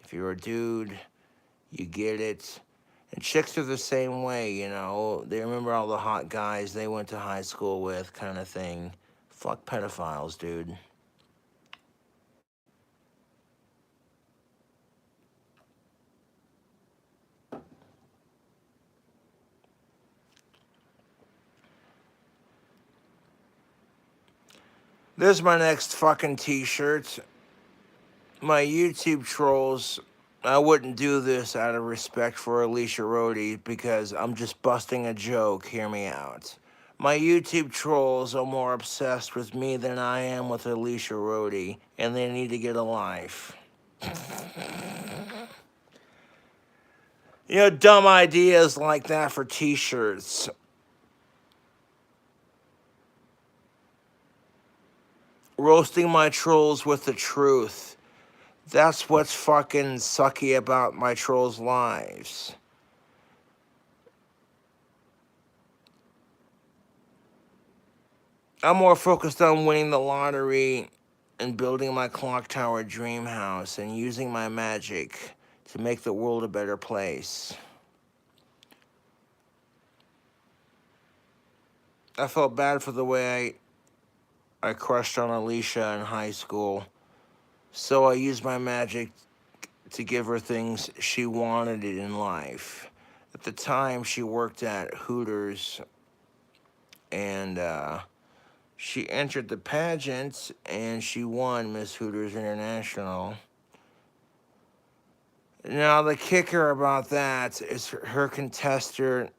If you're a dude, you get it. And chicks are the same way, you know. They remember all the hot guys they went to high school with, kind of thing. Fuck pedophiles, dude. There's my next fucking t-shirt. My YouTube trolls, I wouldn't do this out of respect for Alicia Rhodey because I'm just busting a joke. Hear me out. My YouTube trolls are more obsessed with me than I am with Alicia Rhodey, and they need to get a life. You know, dumb ideas like that for t-shirts. Roasting my trolls with the truth. That's what's fucking sucky about my trolls' lives. I'm more focused on winning the lottery and building my clock tower dream house and using my magic to make the world a better place. I felt bad for the way I crushed on Alicia in high school, so I used my magic to give her things she wanted in life. At the time, she worked at Hooters, and she entered the pageant, and she won Miss Hooters International. Now, the kicker about that is her contestant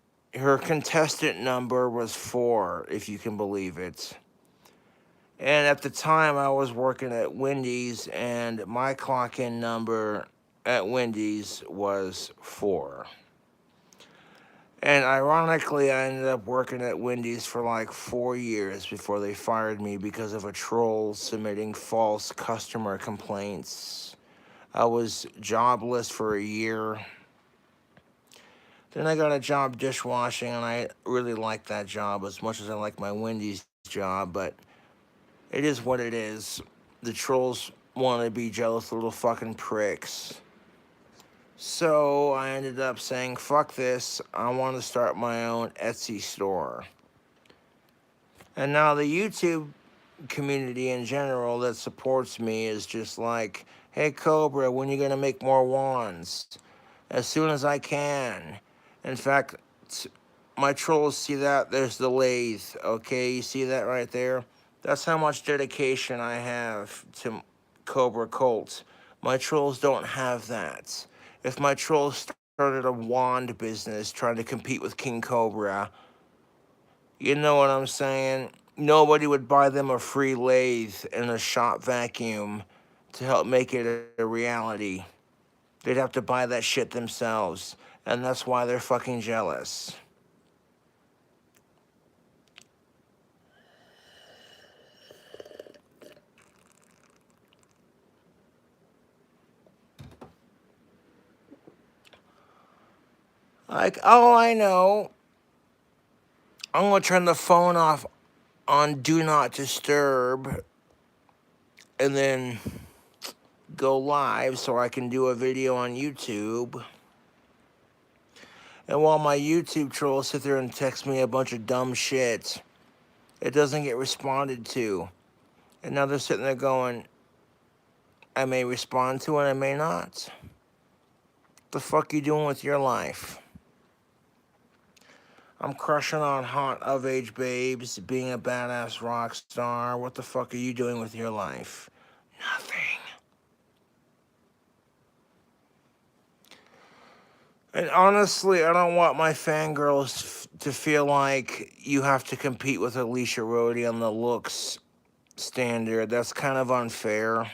number was 4, if you can believe it. And at the time, I was working at Wendy's, and my clock-in number at Wendy's was 4. And ironically, I ended up working at Wendy's for like 4 years before they fired me because of a troll submitting false customer complaints. I was jobless for a year. Then I got a job dishwashing, and I really liked that job as much as I like my Wendy's job, but it is what it is. The trolls want to be jealous little fucking pricks. So I ended up saying, fuck this, I want to start my own Etsy store. And now the YouTube community in general that supports me is just like, hey Cobra, when are you going to make more wands? As soon as I can. In fact, my trolls see that, there's the lathe, okay? You see that right there? That's how much dedication I have to Cobra Cult. My trolls don't have that. If my trolls started a wand business trying to compete with King Cobra, you know what I'm saying? Nobody would buy them a free lathe and a shop vacuum to help make it a reality. They'd have to buy that shit themselves. And that's why they're fucking jealous. Like, oh, I know. I'm going to turn the phone off on Do Not Disturb and then go live so I can do a video on YouTube. And while my YouTube trolls sit there and text me a bunch of dumb shit, it doesn't get responded to. And now they're sitting there going, I may respond to it, I may not. What the fuck you doing with your life? I'm crushing on hot of-age babes, being a badass rock star. What the fuck are you doing with your life? Nothing. And honestly, I don't want my fangirls to feel like you have to compete with Alicia Rhodey on the looks standard. That's kind of unfair.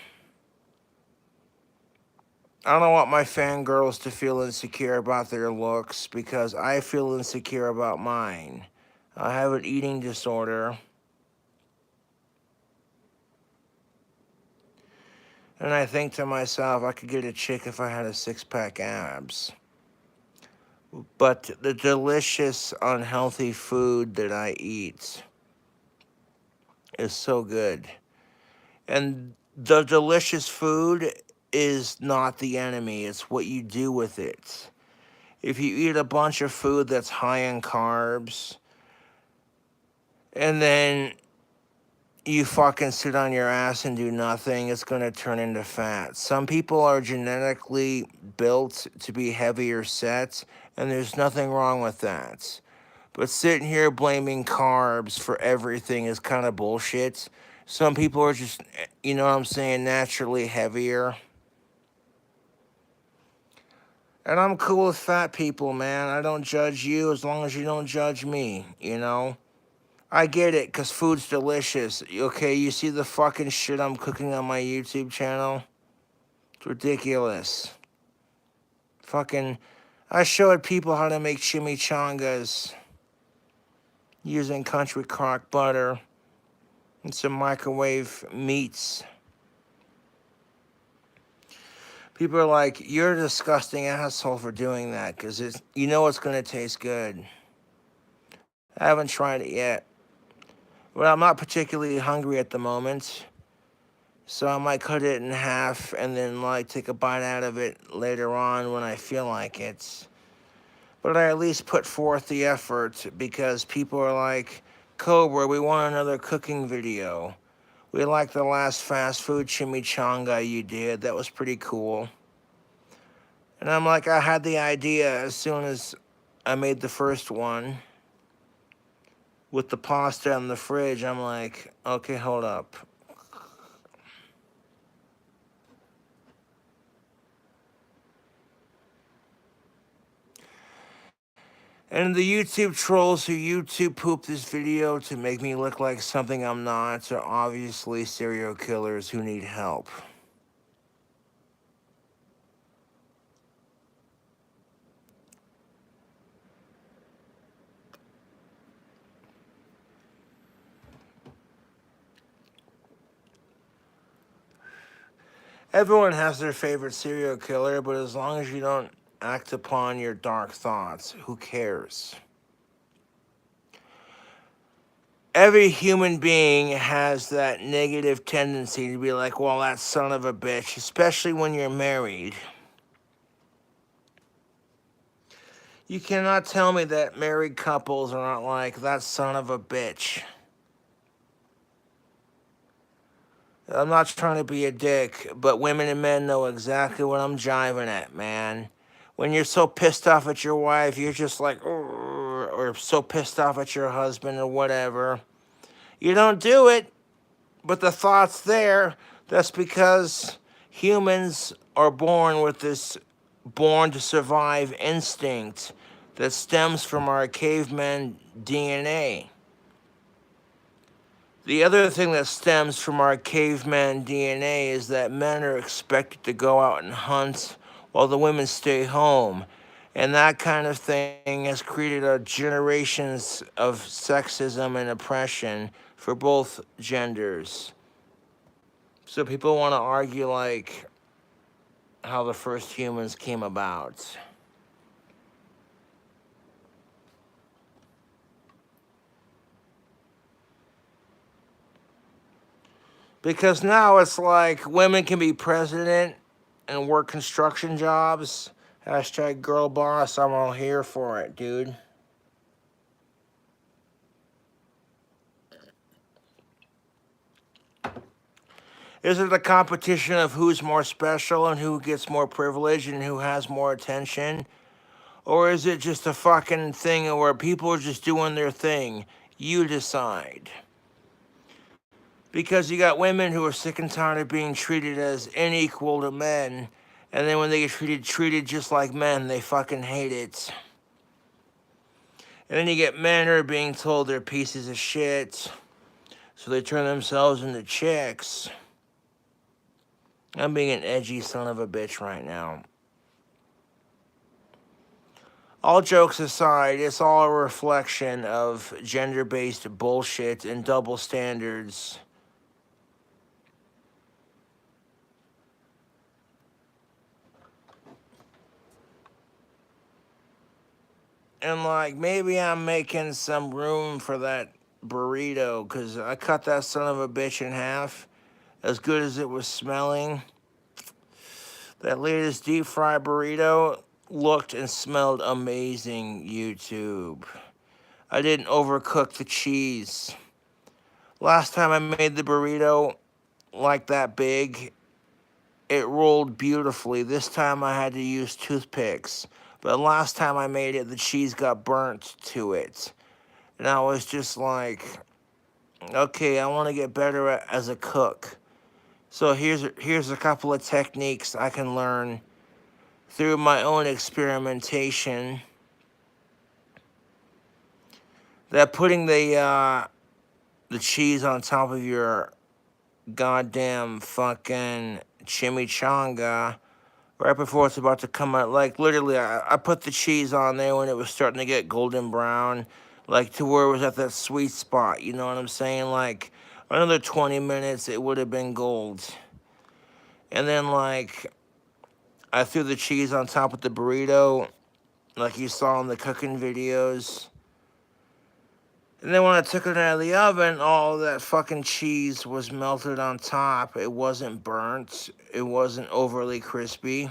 I don't want my fangirls to feel insecure about their looks because I feel insecure about mine. I have an eating disorder, And I think to myself, I could get a chick if I had a six-pack abs. But the delicious, unhealthy food that I eat is so good. And the delicious food is not the enemy. It's what you do with it. If you eat a bunch of food that's high in carbs, and then you fucking sit on your ass and do nothing, it's going to turn into fat. Some people are genetically built to be heavier sets, and there's nothing wrong with that. But sitting here blaming carbs for everything is kind of bullshit. Some people are just, you know what I'm saying, naturally heavier. And I'm cool with fat people, man. I don't judge you as long as you don't judge me, you know? I get it, because food's delicious. Okay, you see the fucking shit I'm cooking on my YouTube channel? It's ridiculous. Fucking, I showed people how to make chimichangas using country crock butter and some microwave meats. People are like, you're a disgusting asshole for doing that, because you know it's going to taste good. I haven't tried it yet. But I'm not particularly hungry at the moment. So I might cut it in half and then like take a bite out of it later on when I feel like it. But I at least put forth the effort because people are like, Cobra, we want another cooking video. We like the last fast food chimichanga you did. That was pretty cool. And I'm like, I had the idea as soon as I made the first one. With the pasta in the fridge, I'm like, okay, hold up. And the YouTube trolls who YouTube poop this video to make me look like something I'm not are obviously serial killers who need help. Everyone has their favorite serial killer, but as long as you don't act upon your dark thoughts, who cares? Every human being has that negative tendency to be like, well, that son of a bitch, especially when you're married. You cannot tell me that married couples are not like, that son of a bitch. I'm not trying to be a dick, but women and men know exactly what I'm jiving at, man. When you're so pissed off at your wife, you're just like, or so pissed off at your husband or whatever. You don't do it, but the thought's there. That's because humans are born with this born to survive instinct that stems from our caveman DNA. The other thing that stems from our caveman DNA is that men are expected to go out and hunt while the women stay home. And that kind of thing has created a generations of sexism and oppression for both genders. So people want to argue like how the first humans came about. Because now it's like women can be president and work construction jobs. Hashtag girl boss, I'm all here for it, dude. Is it a competition of who's more special and who gets more privilege and who has more attention? Or is it just a fucking thing where people are just doing their thing? You decide. Because you got women who are sick and tired of being treated as unequal to men, and then when they get treated just like men, they fucking hate it. And then you get men who are being told they're pieces of shit, so they turn themselves into chicks. I'm being an edgy son of a bitch right now. All jokes aside, it's all a reflection of gender-based bullshit and double standards. And like maybe I'm making some room for that burrito because I cut that son of a bitch in half. As good as it was smelling, that latest deep fried burrito looked and smelled amazing, YouTube. I didn't overcook the cheese. Last time I made the burrito like that big, it rolled beautifully. This time I had to use toothpicks. But last time I made it, the cheese got burnt to it. And I was just like, okay, I want to get better as a cook. So here's a couple of techniques I can learn through my own experimentation. That putting the cheese on top of your goddamn fucking chimichanga right before it's about to come out. Like, literally, I put the cheese on there when it was starting to get golden brown, like, to where it was at that sweet spot, you know what I'm saying? Like, another 20 minutes, it would have been gold. And then, like, I threw the cheese on top of the burrito, like you saw in the cooking videos. And then when I took it out of the oven, all that fucking cheese was melted on top. It wasn't burnt. It wasn't overly crispy.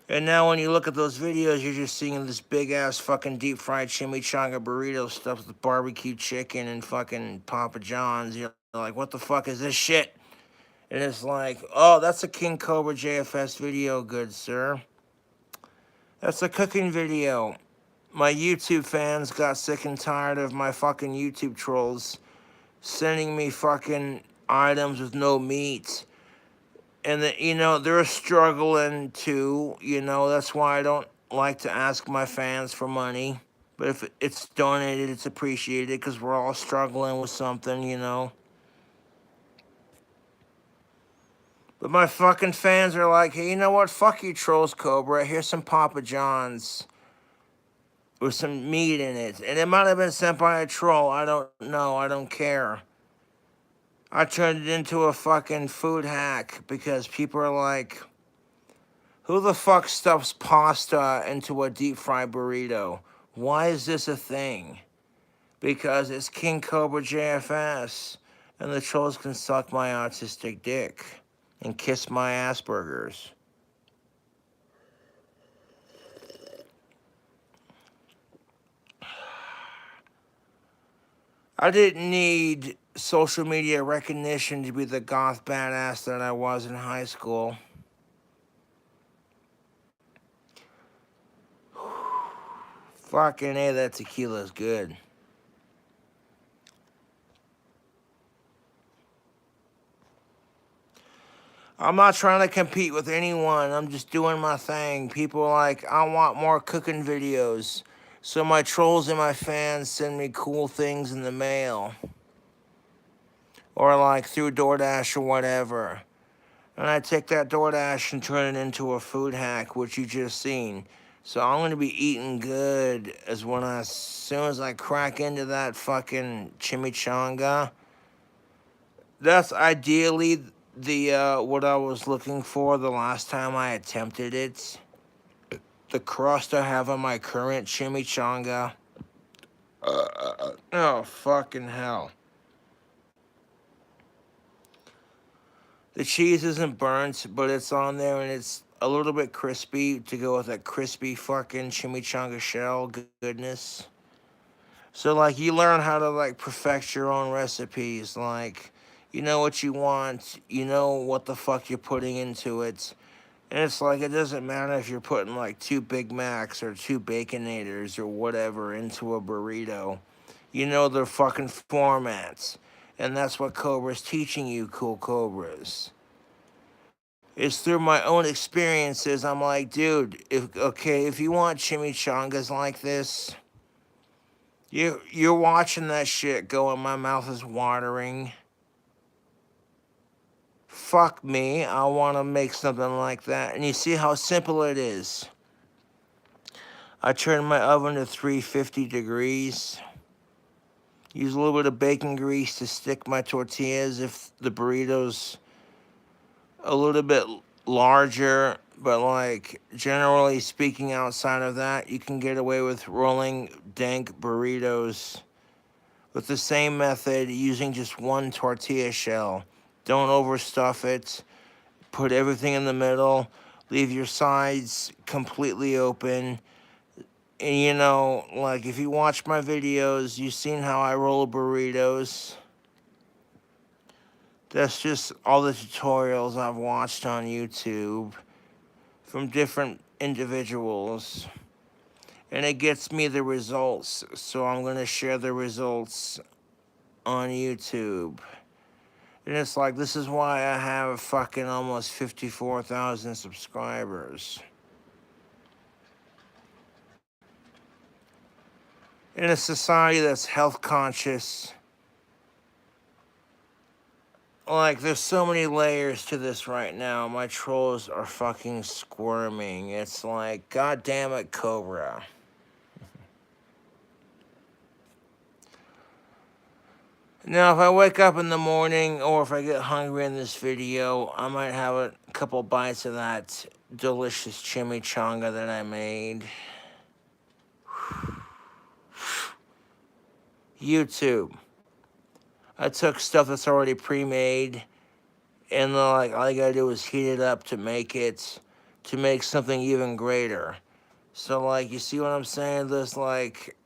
And now when you look at those videos, you're just seeing this big-ass fucking deep-fried chimichanga burrito stuffed with barbecue chicken and fucking Papa John's. You're like, what the fuck is this shit? And it's like, oh, that's a King Cobra JFS video, good sir. That's a cooking video. My YouTube fans got sick and tired of my fucking YouTube trolls sending me fucking items with no meat. And, you know, they're struggling too, you know. That's why I don't like to ask my fans for money. But if it's donated, it's appreciated because we're all struggling with something, you know. But my fucking fans are like, hey, you know what? Fuck you, Trolls Cobra. Here's some Papa John's with some meat in it. And it might have been sent by a troll. I don't know. I don't care. I turned it into a fucking food hack because people are like, who the fuck stuffs pasta into a deep fried burrito? Why is this a thing? Because it's King Cobra JFS and the trolls can suck my autistic dick and kiss my Asperger's. I didn't need social media recognition to be the goth badass that I was in high school. Fucking A, that tequila's good. I'm not trying to compete with anyone. I'm just doing my thing. People are like, I want more cooking videos. So my trolls and my fans send me cool things in the mail. Or like through DoorDash or whatever. And I take that DoorDash and turn it into a food hack, which you just seen. So I'm going to be eating good as soon as I crack into that fucking chimichanga. That's ideally the what I was looking for the last time I attempted it. The crust I have on my current chimichanga. Oh, fucking hell. The cheese isn't burnt, but it's on there and it's a little bit crispy to go with that crispy fucking chimichanga shell goodness. So, like, you learn how to, like, perfect your own recipes. Like, you know what you want. You know what the fuck you're putting into it. And it's like, it doesn't matter if you're putting, like, 2 Big Macs or 2 Baconators or whatever into a burrito. You know their fucking formats. And that's what Cobra's teaching you, cool Cobras. It's through my own experiences. I'm like, dude, if you want chimichangas like this, you're watching that shit go and my mouth is watering. Fuck me, I want to make something like that. And you see how simple it is. I turn my oven to 350 degrees. Use a little bit of bacon grease to stick my tortillas if the burrito's a little bit larger But, like, generally speaking, outside of that, you can get away with rolling dank burritos with the same method using just one tortilla shell. Don't overstuff it. Put everything in the middle. Leave your sides completely open. And, you know, like, if you watch my videos, you've seen how I roll burritos. That's just all the tutorials I've watched on YouTube from different individuals. And it gets me the results, so I'm going to share the results on YouTube. And it's like, this is why I have fucking almost 54,000 subscribers. In a society that's health conscious, like, there's so many layers to this right now. My trolls are fucking squirming. It's like, God damn it, Cobra. Now, if I wake up in the morning or if I get hungry in this video, I might have a couple bites of that delicious chimichanga that I made. YouTube. I took stuff that's already pre-made, and like all you gotta do is heat it up to make something even greater. So, like, you see what I'm saying? This, like,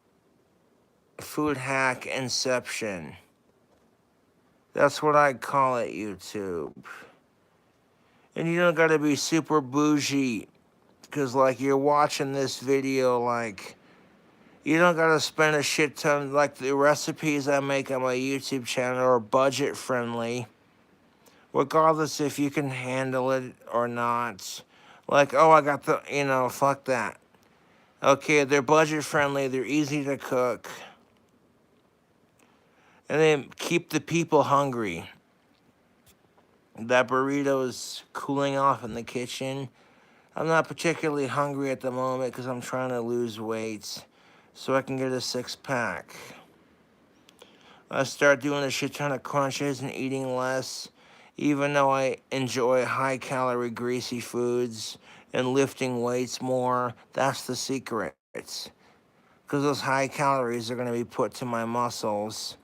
food hack inception. That's what I call it, YouTube. And you don't gotta be super bougie, because, like, you're watching this video, like, you don't gotta spend a shit ton. Like, the recipes I make on my YouTube channel are budget friendly, regardless if you can handle it or not. Like, oh, I got the, you know, fuck that. Okay, they're budget friendly, they're easy to cook, and they keep the people hungry. That burrito is cooling off in the kitchen. I'm not particularly hungry at the moment because I'm trying to lose weight so I can get a six-pack. I start doing a shit ton of crunches and eating less, even though I enjoy high-calorie, greasy foods and lifting weights more. That's the secret. Because those high calories are going to be put to my muscles.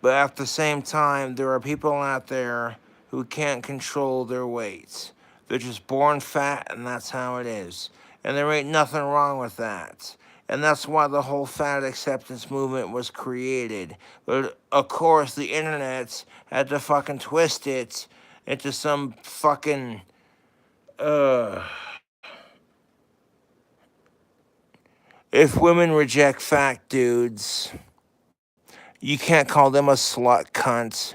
But at the same time, there are people out there who can't control their weight. They're just born fat, and that's how it is. And there ain't nothing wrong with that. And that's why the whole fat acceptance movement was created. But, of course, the internet had to fucking twist it into some fucking, if women reject fat dudes, you can't call them a slut cunt.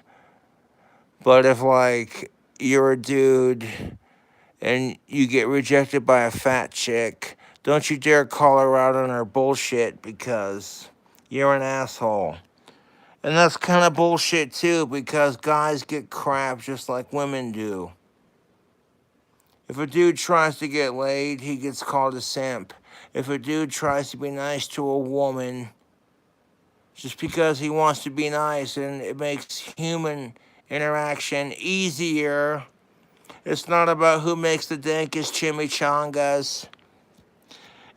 But if, like, you're a dude and you get rejected by a fat chick, don't you dare call her out on her bullshit, because you're an asshole. And that's kind of bullshit too, because guys get crap just like women do. If a dude tries to get laid, he gets called a simp. If a dude tries to be nice to a woman just because he wants to be nice and it makes human interaction easier, it's not about who makes the dankest chimichangas.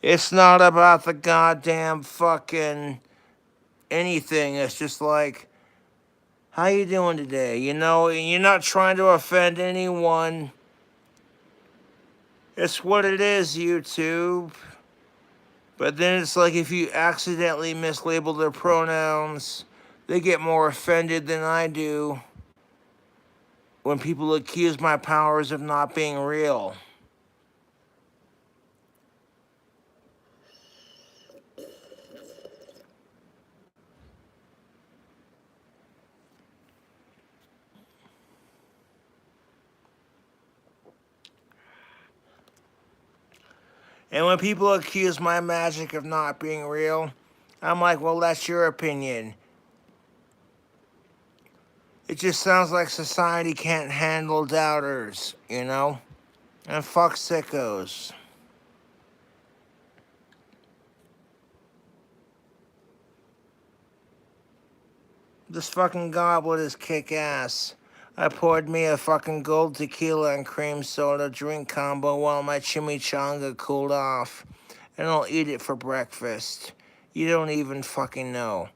It's not about the goddamn fucking anything. It's just like, how you doing today? You know, you're not trying to offend anyone. It's what it is, YouTube. But then it's like, if you accidentally mislabel their pronouns, they get more offended than I do when people accuse my powers of not being real. And when people accuse my magic of not being real, I'm like, well, that's your opinion. It just sounds like society can't handle doubters, you know? And fuck sickos. This fucking goblet is kick-ass. I poured me a fucking gold tequila and cream soda drink combo while my chimichanga cooled off. And I'll eat it for breakfast. You don't even fucking know.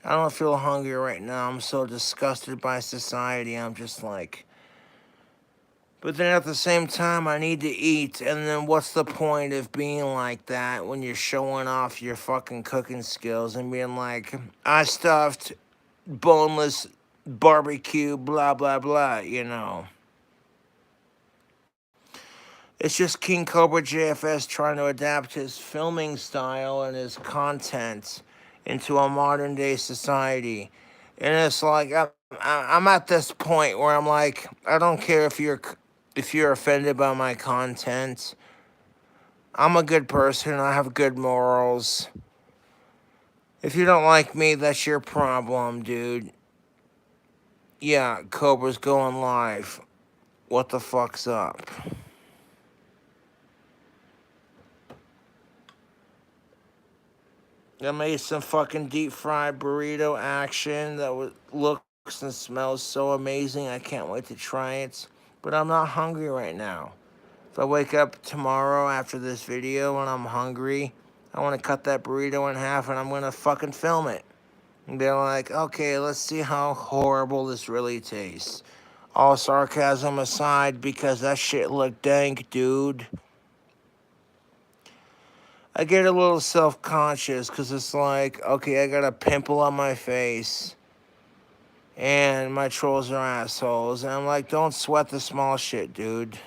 I don't feel hungry right now. I'm so disgusted by society. I'm just like... But then at the same time, I need to eat. And then what's the point of being like that when you're showing off your fucking cooking skills and being like, I stuffed boneless barbecue, blah, blah, blah, you know. It's just King Cobra JFS trying to adapt his filming style and his content into a modern day society. And it's like, I'm at this point where I'm like, I don't care if you're offended by my content. I'm a good person. I have good morals. If you don't like me, that's your problem, dude. Yeah, Cobra's going live. What the fuck's up? I made some fucking deep fried burrito action that looks and smells so amazing. I can't wait to try it. But I'm not hungry right now. If I wake up tomorrow after this video and I'm hungry, I want to cut that burrito in half and I'm going to fucking film it. And they're like, okay, let's see how horrible this really tastes. All sarcasm aside, because that shit looked dank, dude. I get a little self-conscious because it's like, okay, I got a pimple on my face and my trolls are assholes. And I'm like, don't sweat the small shit, dude.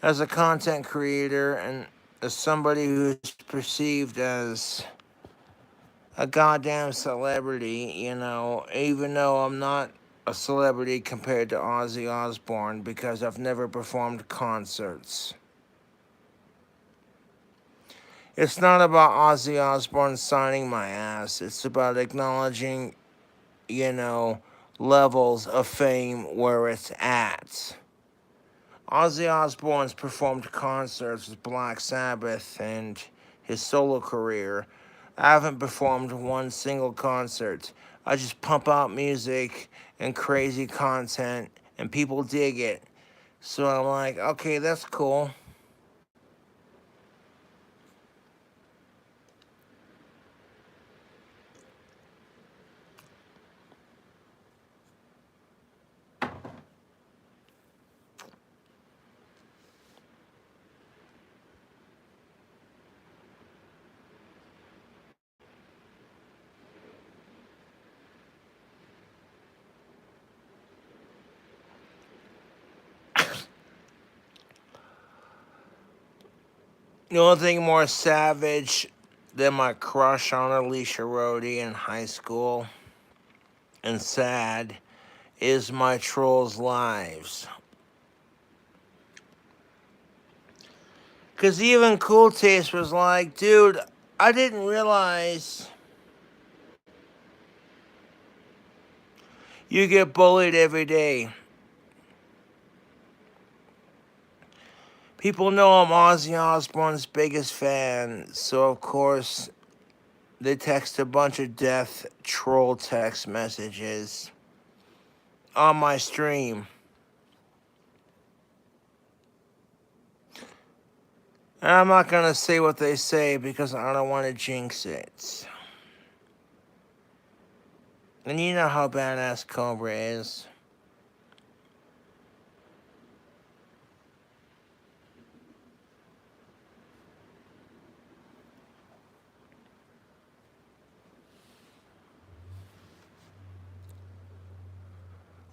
As a content creator and as somebody who's perceived as a goddamn celebrity, you know, even though I'm not a celebrity compared to Ozzy Osbourne because I've never performed concerts. It's not about Ozzy Osbourne signing my ass. It's about acknowledging, you know, levels of fame where it's at. Ozzy Osbourne's performed concerts with Black Sabbath and his solo career. I haven't performed one single concert. I just pump out music and crazy content, and people dig it. So I'm like, okay, that's cool. The only thing more savage than my crush on Alicia Rhodey in high school and sad is my trolls' lives. Because even Cool Taste was like, dude, I didn't realize you get bullied every day. People know I'm Ozzy Osbourne's biggest fan, so of course they text a bunch of death troll text messages on my stream. And I'm not going to say what they say because I don't want to jinx it. And you know how badass Cobra is.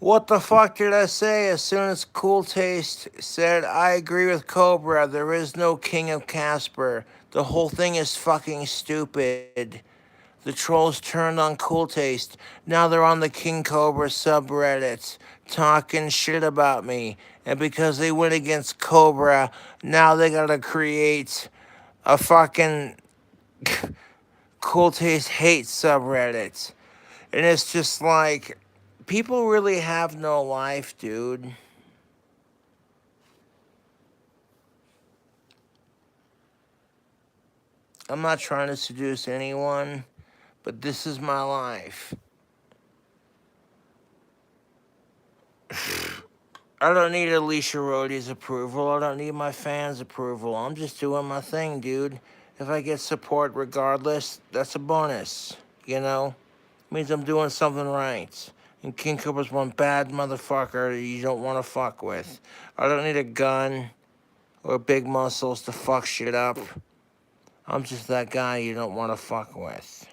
What the fuck did I say as soon as Cool Taste said, I agree with Cobra, there is no king of Casper. The whole thing is fucking stupid. The trolls turned on Cool Taste. Now they're on the King Cobra subreddit talking shit about me. And because they went against Cobra, now they gotta create a fucking Cool Taste hate subreddit. And it's just like, people really have no life, dude. I'm not trying to seduce anyone, but this is my life. I don't need Alicia Rhodey's approval. I don't need my fans' approval. I'm just doing my thing, dude. If I get support regardless, that's a bonus. You know? Means I'm doing something right. And King Cobra's one bad motherfucker that you don't want to fuck with. I don't need a gun or big muscles to fuck shit up. I'm just that guy you don't want to fuck with.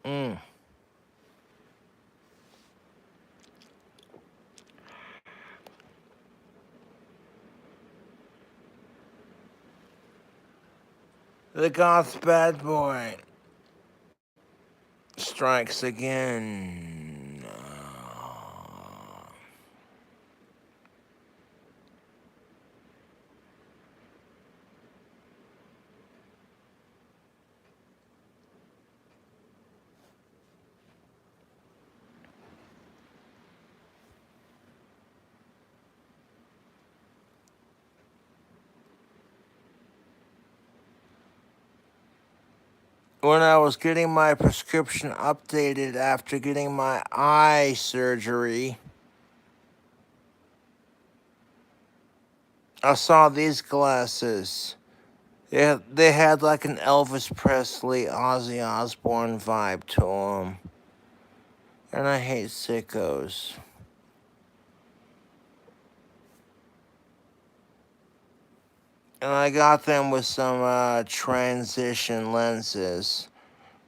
Mm. The goth bad boy strikes again. When I was getting my prescription updated after getting my eye surgery, I saw these glasses. They had like an Elvis Presley, Ozzy Osbourne vibe to them. And I hate sickos. And I got them with some transition lenses,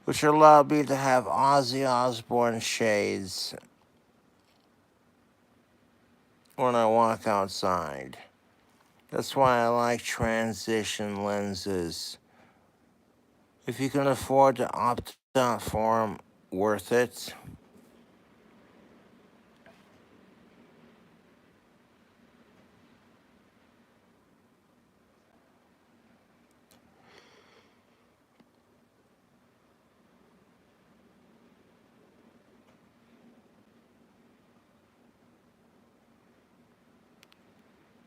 which allowed me to have Ozzy Osbourne shades when I walk outside. That's why I like transition lenses. If you can afford to opt out for them, worth it.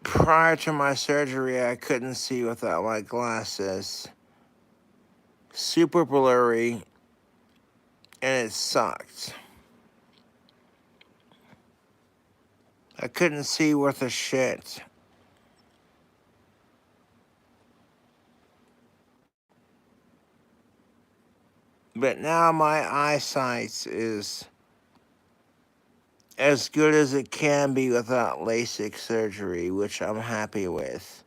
Prior to my surgery, I couldn't see without my glasses. Super blurry, and it sucked. I couldn't see worth a shit. But now my eyesight is as good as it can be without LASIK surgery, which I'm happy with.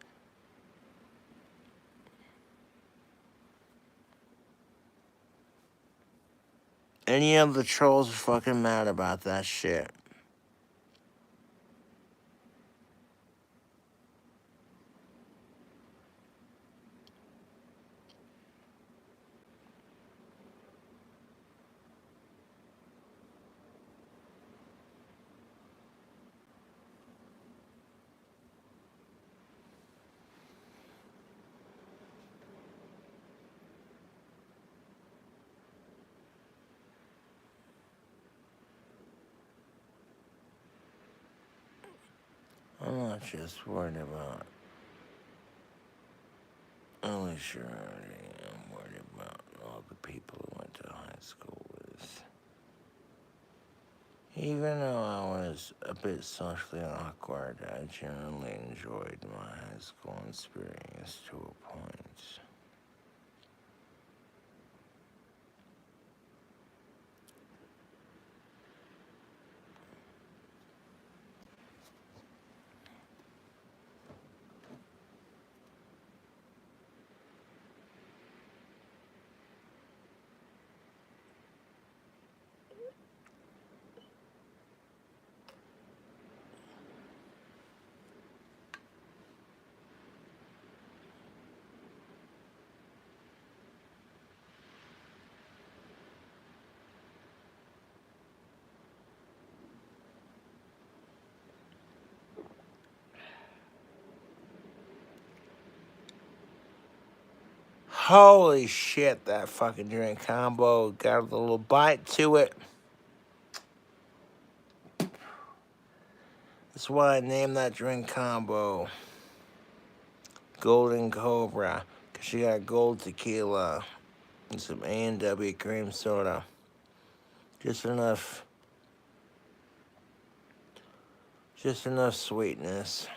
Any of the trolls are fucking mad about that shit. I'm not just worried about Alicia. I'm worried about all the people who went to high school with. Even though I was a bit socially awkward, I generally enjoyed my high school experience to a point. Holy shit, that fucking drink combo got a little bite to it. That's why I named that drink combo Golden Cobra, because she got gold tequila and some A&W cream soda. Just enough sweetness.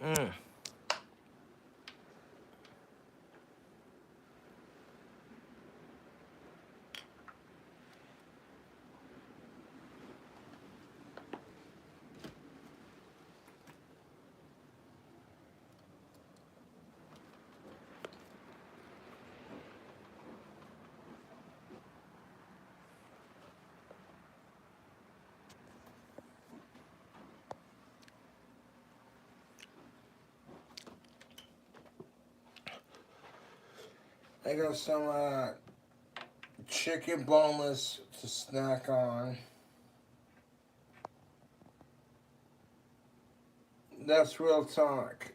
Mm. I got some chicken boneless to snack on. That's real talk.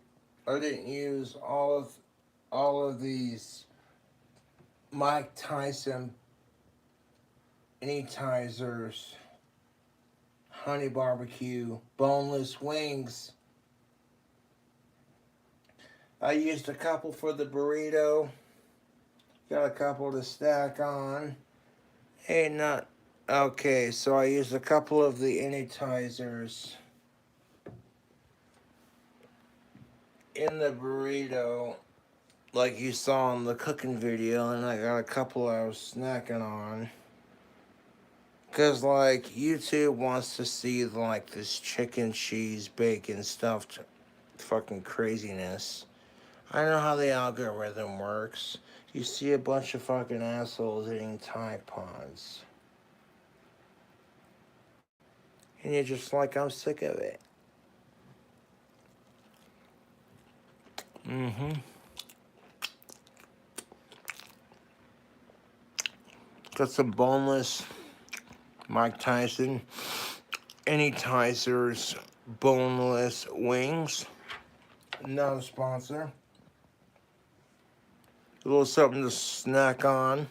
I didn't use all of these Mike Tyson Anytizers, honey barbecue, boneless wings. I used a couple for the burrito. Got a couple to stack on. Hey, not okay. So I used a couple of the Anytizers in the burrito, like you saw in the cooking video, and I got a couple I was snacking on. Cause like YouTube wants to see like this chicken, cheese, bacon stuffed fucking craziness. I know how the algorithm works. You see a bunch of fucking assholes eating Tide Pods. And you're just like, I'm sick of it. Mm-hmm. Got some boneless Mike Tyson Anytizers boneless wings. Not a sponsor. A little something to snack on.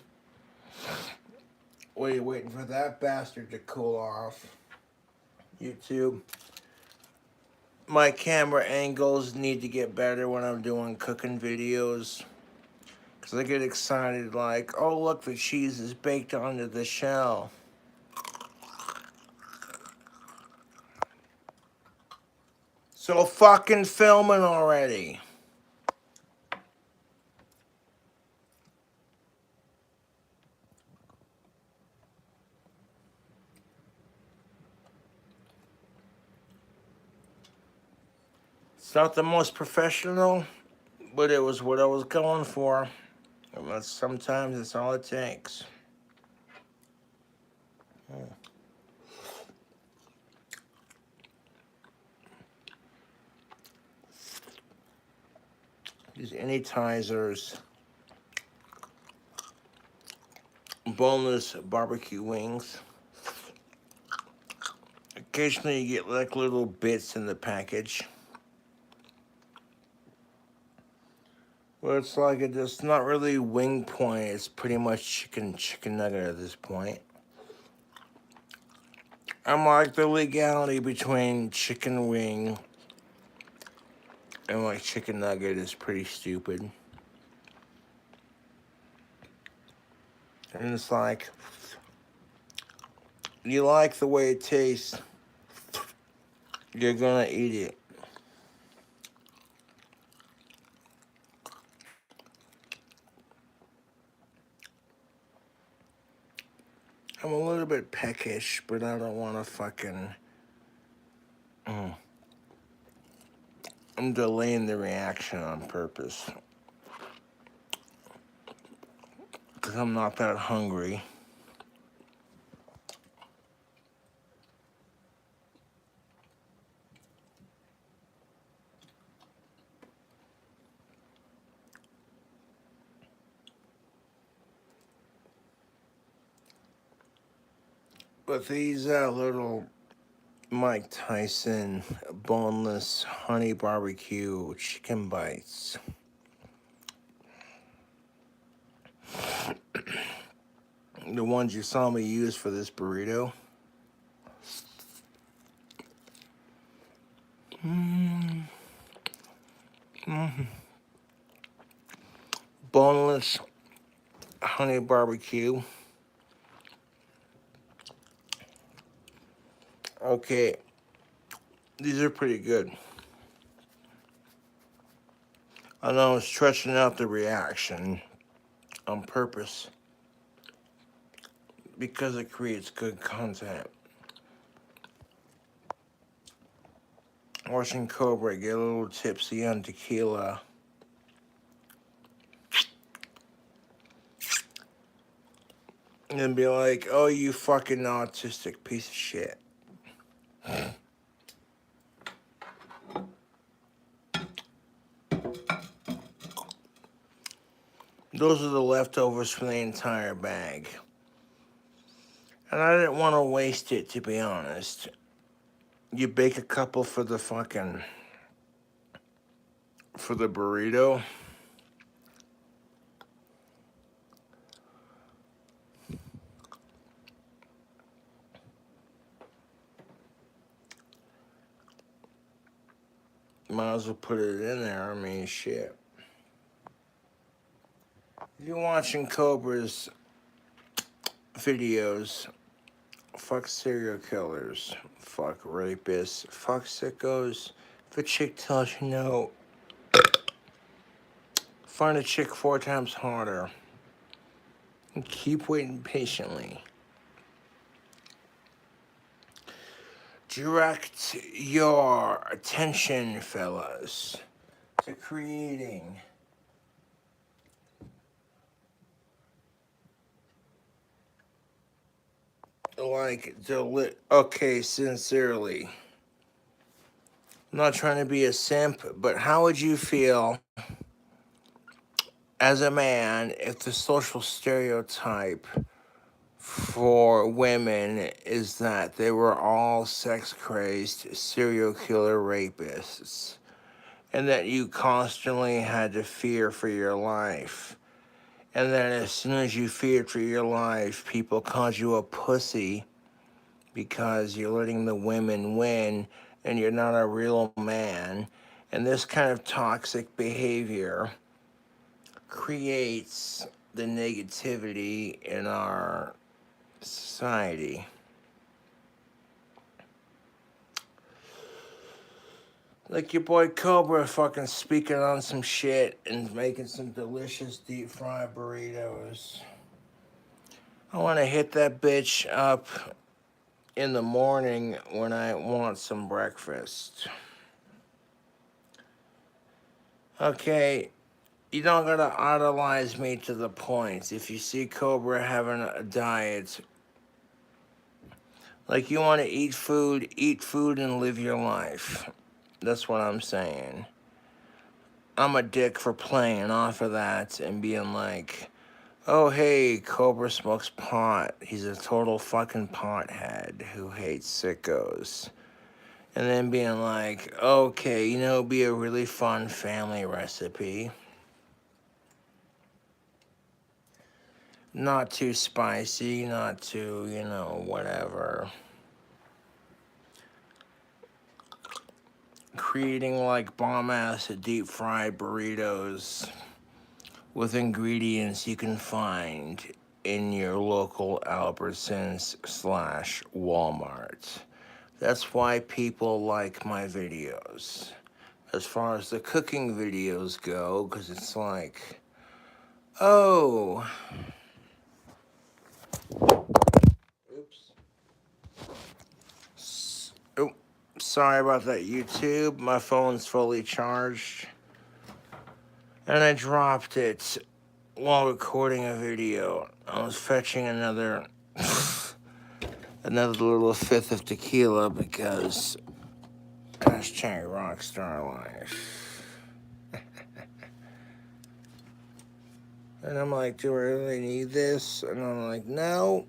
While you're waiting for that bastard to cool off. YouTube. My camera angles need to get better when I'm doing cooking videos. Because I get excited like, oh look, the cheese is baked onto the shell. So fucking filming already. It's not the most professional, but it was what I was going for. And sometimes it's all it takes. These Anytizers boneless barbecue wings. Occasionally you get like little bits in the package. Well, it's like it's not really wing point. It's pretty much chicken nugget at this point. I'm like the legality between chicken wing and like chicken nugget is pretty stupid. And it's like, you like the way it tastes, you're gonna eat it. I'm a little bit peckish, but I don't want to fucking... I'm delaying the reaction on purpose. Because I'm not that hungry. But these little Mike Tyson boneless honey barbecue chicken bites. The ones you saw me use for this burrito. Boneless honey barbecue. Okay, these are pretty good. I know I'm stretching out the reaction on purpose because it creates good content. Watching Cobra get a little tipsy on tequila. And then be like, oh, you fucking autistic piece of shit. Those are the leftovers from the entire bag. And I didn't want to waste it, to be honest. You bake a couple for the burrito. Might as well put it in there. I mean, shit. If you're watching Cobra's videos, fuck serial killers, fuck rapists, fuck sickos. If a chick tells you no, find a chick 4 times harder. And keep waiting patiently. Direct your attention, fellas, to creating okay, sincerely. I'm not trying to be a simp, but how would you feel as a man if the social stereotype for women is that they were all sex-crazed serial killer rapists and that you constantly had to fear for your life? And then as soon as you feared for your life, people called you a pussy because you're letting the women win and you're not a real man. And this kind of toxic behavior creates the negativity in our society. Like your boy Cobra fucking speaking on some shit and making some delicious deep fried burritos. I want to hit that bitch up in the morning when I want some breakfast. Okay, you don't gotta idolize me to the point. If you see Cobra having a diet, like you want to eat food and live your life. That's what I'm saying. I'm a dick for playing off of that and being like, oh, hey, Cobra smokes pot. He's a total fucking pothead who hates sickos. And then being like, okay, you know, it'd be a really fun family recipe. Not too spicy, not too, you know, whatever. Creating like bomb-ass deep fried burritos with ingredients you can find in your local Albertsons / Walmart. That's why people like my videos. As far as the cooking videos go, because it's like, oh, oops. Sorry about that, YouTube. My phone's fully charged. And I dropped it while recording a video. I was fetching another little fifth of tequila because hashtag rockstar life. And I'm like, do I really need this? And I'm like, no.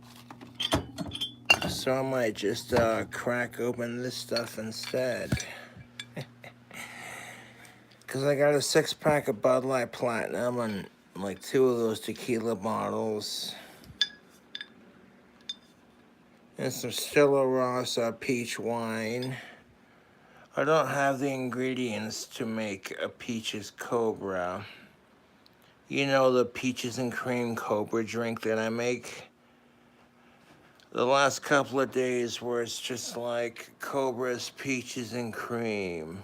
So I might just crack open this stuff instead. Because I got a 6-pack of Bud Light Platinum and like 2 of those tequila bottles. And some Stella Rosa peach wine. I don't have the ingredients to make a peaches cobra. You know, the peaches and cream cobra drink that I make? The last couple of days where it's just like cobras, peaches, and cream.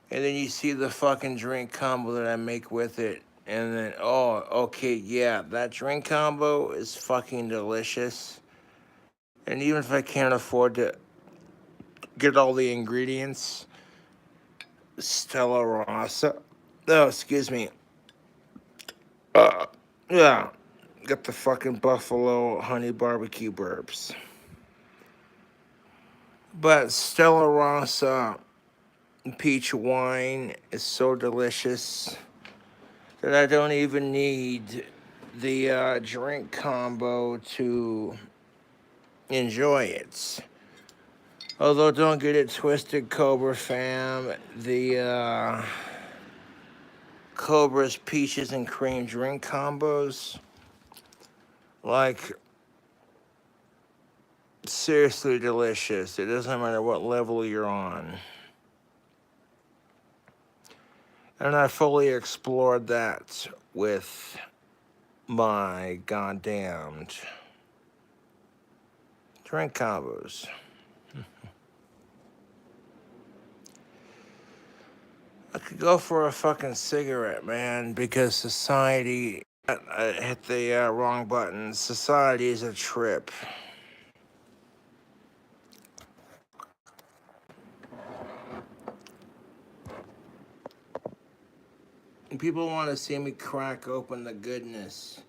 And then you see the fucking drink combo that I make with it. And then, oh, okay, yeah, that drink combo is fucking delicious. And even if I can't afford to get all the ingredients, Stella Rosa, oh, excuse me. Yeah, got the fucking Buffalo honey barbecue burps. But Stella Rosa peach wine is so delicious that I don't even need the drink combo to enjoy it. Although, don't get it twisted, Cobra fam. The Cobra's peaches and cream drink combos, like, seriously delicious. It doesn't matter what level you're on. And I fully explored that with my goddamned drink combos. I could go for a fucking cigarette, man, because society... I hit the wrong button. Society is a trip. People want to see me crack open the goodness.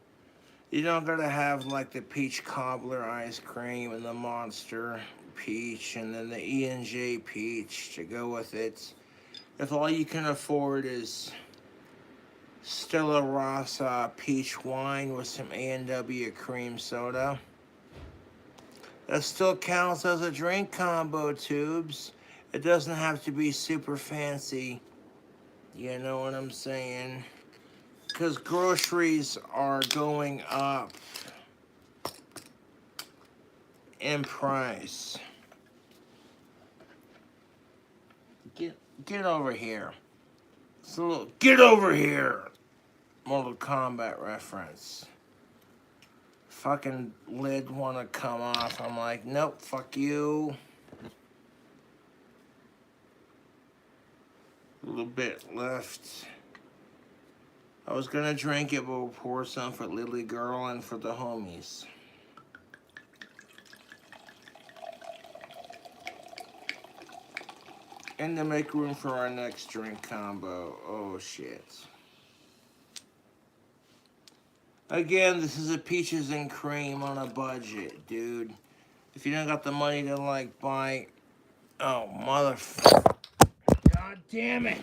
You don't gotta have like the peach cobbler ice cream and the monster peach and then the E&J peach to go with it. If all you can afford is Stella Rosa peach wine with some A&W cream soda, that still counts as a drink combo, tubes. It doesn't have to be super fancy. You know what I'm saying? Because groceries are going up in price. Get over here. It's a little get over here Mortal Kombat reference. Fucking lid wanna come off. I'm like, nope, fuck you. A little bit left. I was gonna drink it, but we'll pour some for Lily Girl and for the homies. And to make room for our next drink combo. Oh shit. Again, this is a peaches and cream on a budget, dude. If you don't got the money to like buy... Oh, motherfucker. God damn it.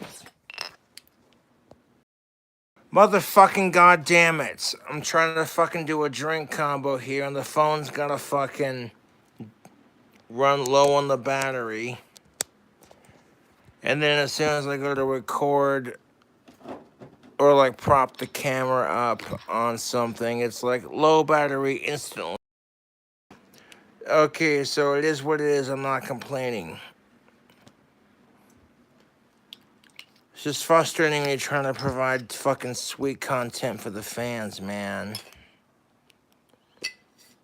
Motherfucking goddamn it. I'm trying to fucking do a drink combo here and the phone's gotta fucking run low on the battery. And then as soon as I go to record or like prop the camera up on something, it's like low battery instantly. Okay, so it is what it is. I'm not complaining. It's just frustrating me trying to provide fucking sweet content for the fans, man.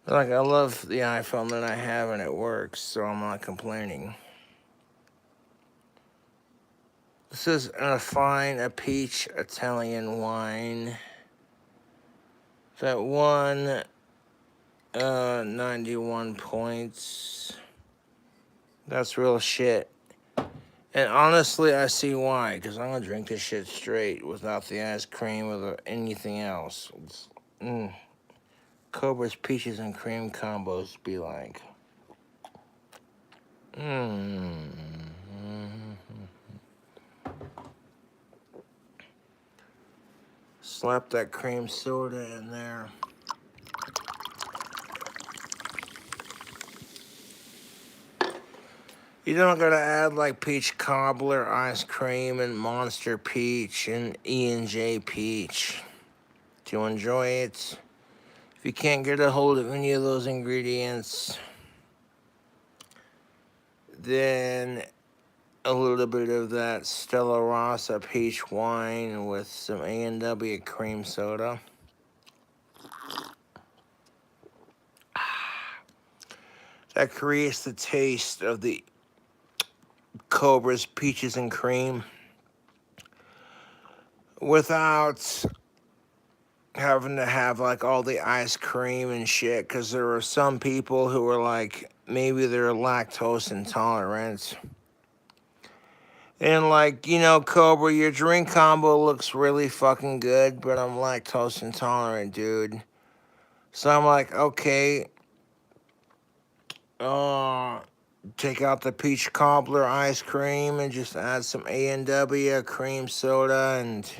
Like, I love the iPhone that I have and it works, so I'm not complaining. This is a peach Italian wine that won 91 points. That's real shit. And honestly, I see why, because I'm going to drink this shit straight without the ice cream or anything else. Cobra's peaches and cream combos be like. Slap that cream soda in there. You don't gotta add like peach cobbler ice cream and monster peach and E&J peach to enjoy it. If you can't get a hold of any of those ingredients, then a little bit of that Stella Rossa peach wine with some A&W cream soda. That creates the taste of the Cobra's peaches and cream without having to have like all the ice cream and shit, because there are some people who are like, maybe they're lactose intolerant. And like, you know, Cobra, your drink combo looks really fucking good, but I'm lactose intolerant, dude. So I'm like, okay, take out the peach cobbler ice cream and just add some A&W cream soda and,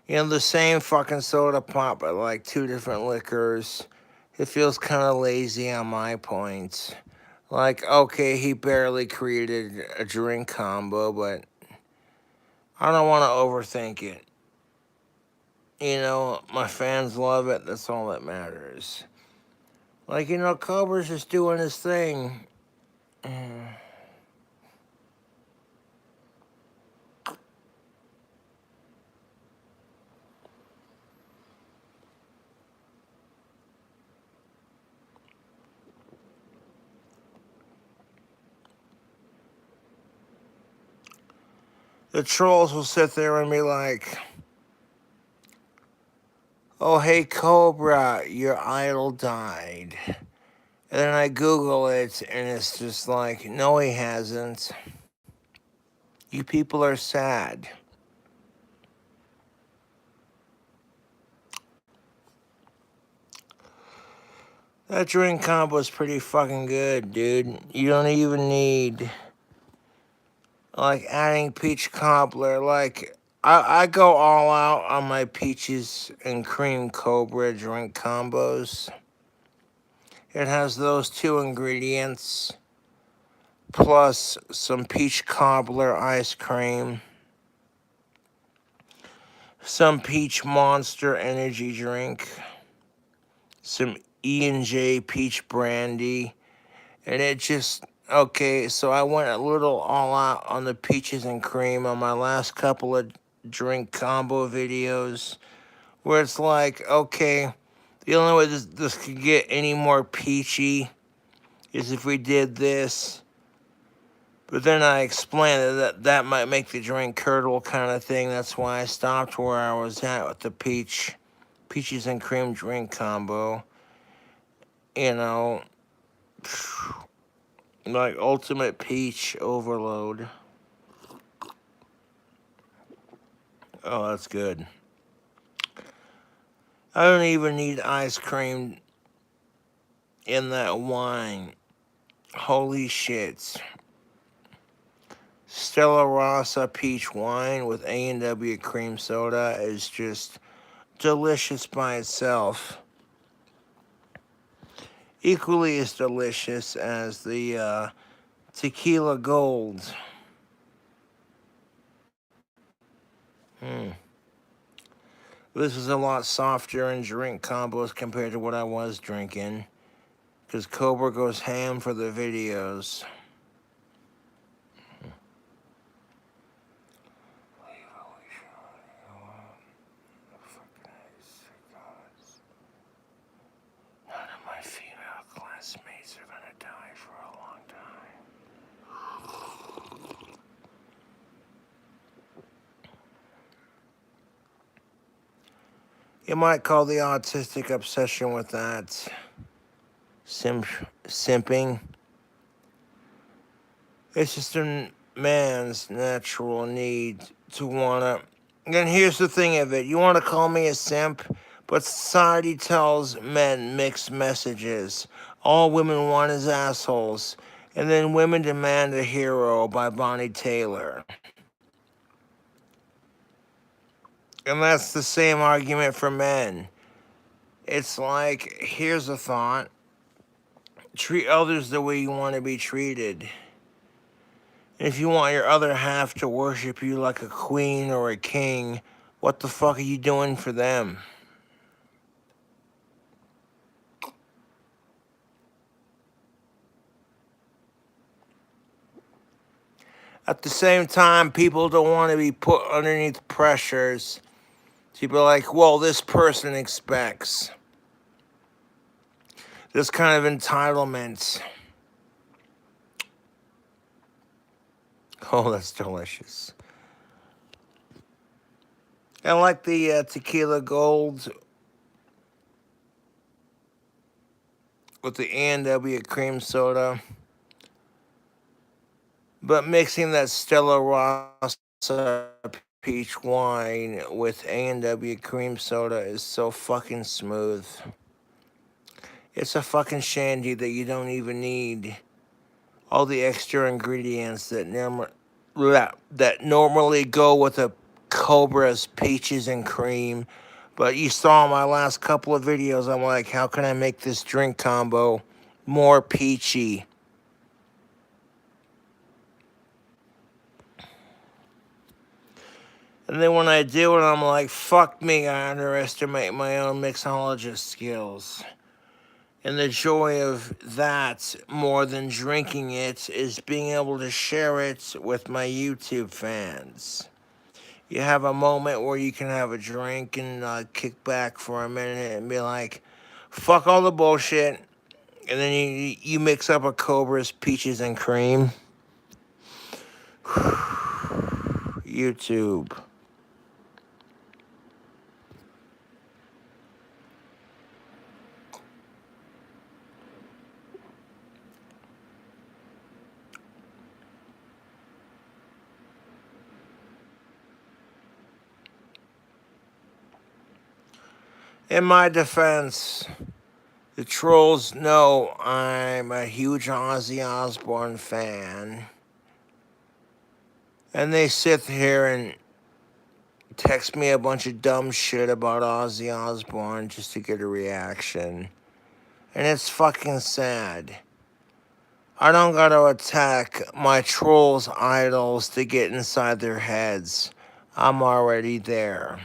you know, the same fucking soda pop, but like 2 different liquors. It feels kind of lazy on my points. Like, okay, he barely created a drink combo, but I don't want to overthink it. You know, my fans love it. That's all that matters. Like, you know, Cobra's just doing his thing. The trolls will sit there and be like, oh, hey, Cobra, your idol died. And then I Google it, and it's just like, no, he hasn't. You people are sad. That drink combo is pretty fucking good, dude. You don't even need, like, adding peach cobbler. Like, I go all out on my peaches and cream Cobra drink combos. It has those 2 ingredients, plus some peach cobbler ice cream, some peach monster energy drink, some E&J peach brandy, and it just, okay, so I went a little all out on the peaches and cream on my last couple of drink combo videos, where it's like, okay, the only way this could get any more peachy is if we did this. But then I explained that might make the drink curdle kind of thing. That's why I stopped where I was at with the peaches and cream drink combo. You know, like ultimate peach overload. Oh, that's good. I don't even need ice cream in that wine. Holy shit. Stella Rossa peach wine with A&W cream soda is just delicious by itself. Equally as delicious as the tequila gold. This is a lot softer in drink combos compared to what I was drinking, because Cobra goes ham for the videos. None of my female classmates are gonna die for a long time. You might call the autistic obsession with that simping. It's just man's natural need to wanna. And here's the thing of it: you want to call me a simp, but society tells men mixed messages. All women want is assholes, and then women demand a hero by Bonnie Taylor. And that's the same argument for men. It's like, here's a thought: treat others the way you want to be treated. If you want your other half to worship you like a queen or a king, what the fuck are you doing for them? At the same time, people don't want to be put underneath pressures. People are like, well, this person expects this kind of entitlement. Oh, that's delicious. I like the tequila gold with the A&W cream soda. But mixing that Stella Rossa peach wine with A&W cream soda is so fucking smooth. It's a fucking shandy that you don't even need all the extra ingredients that normally go with a Cobra's peaches and cream. But you saw my last couple of videos, I'm like, how can I make this drink combo more peachy? And then when I do it, I'm like, fuck me, I underestimate my own mixologist skills. And the joy of that, more than drinking it, is being able to share it with my YouTube fans. You have a moment where you can have a drink and kick back for a minute and be like, fuck all the bullshit. And then you mix up a Cobra's peaches and cream. YouTube. In my defense, the trolls know I'm a huge Ozzy Osbourne fan. And they sit here and text me a bunch of dumb shit about Ozzy Osbourne just to get a reaction. And it's fucking sad. I don't gotta attack my trolls' idols to get inside their heads. I'm already there.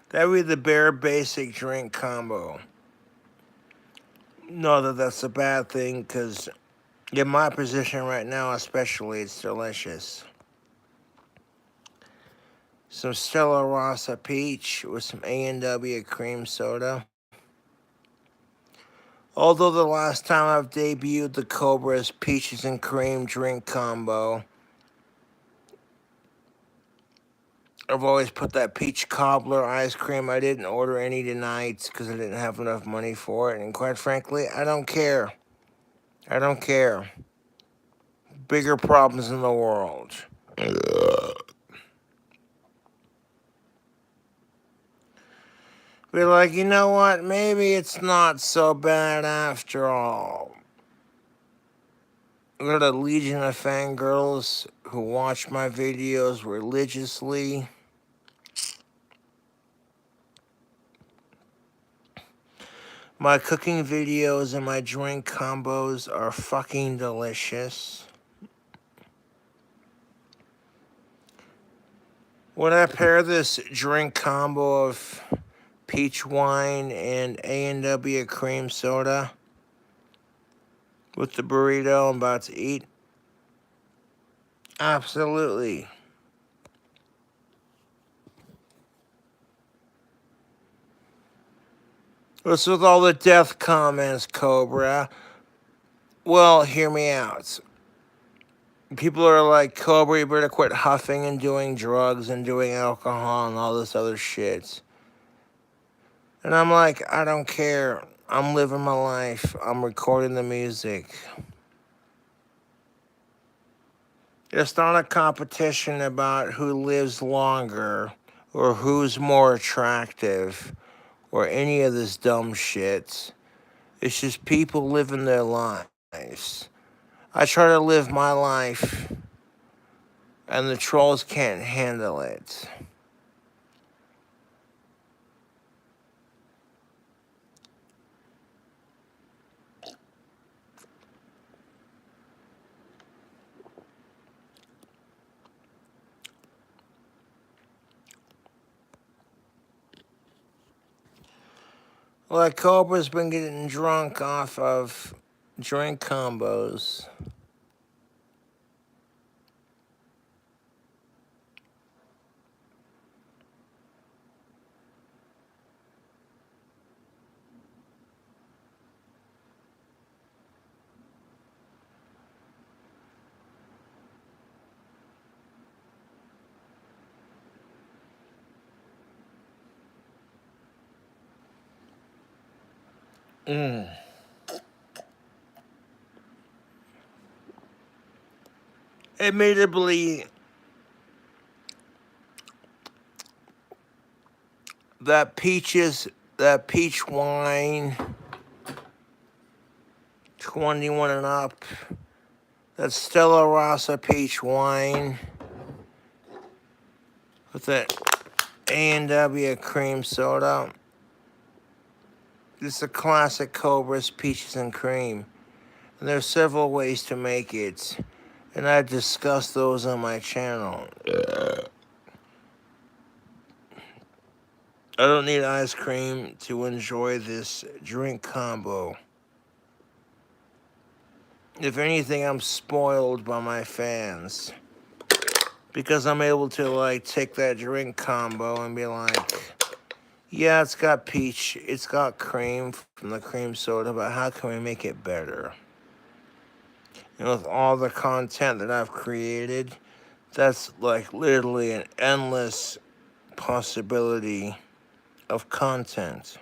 That would be the bare basic drink combo. Not that that's a bad thing, because in my position right now especially, it's delicious. Some Stella Rossa peach with some A&W cream soda. Although the last time I've debuted the Cobra's peaches and cream drink combo, I've always put that peach cobbler ice cream. I didn't order any tonight because I didn't have enough money for it. And quite frankly, I don't care. I don't care. Bigger problems in the world. Be like, you know what? Maybe it's not so bad after all. I got a legion of fangirls who watch my videos religiously. My cooking videos and my drink combos are fucking delicious. When I pair this drink combo of peach wine and A&W cream soda with the burrito I'm about to eat, absolutely. What's with all the death comments, Cobra? Well, hear me out. People are like, Cobra, you better quit huffing and doing drugs and doing alcohol and all this other shit. And I'm like, I don't care. I'm living my life. I'm recording the music. It's not a competition about who lives longer or who's more attractive or any of this dumb shit. It's just people living their lives. I try to live my life, and the trolls can't handle it. Like Cobra's been getting drunk off of drink combos. Admittedly, that peach wine, 21 and up, that Stella Rossa peach wine with that A&W cream soda. This is a classic Cobra's Peaches and Cream. And there's several ways to make it, and I discuss those on my channel. I don't need ice cream to enjoy this drink combo. If anything, I'm spoiled by my fans, because I'm able to like take that drink combo and be like, yeah, it's got peach, it's got cream from the cream soda, but how can we make it better? And with all the content that I've created, that's like literally an endless possibility of content.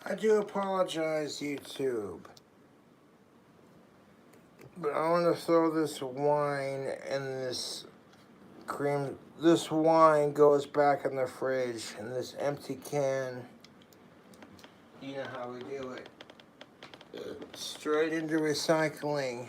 I do apologize, YouTube, but I want to throw this wine and this cream. This wine goes back in the fridge, and this empty can, you know how we do it, straight into recycling.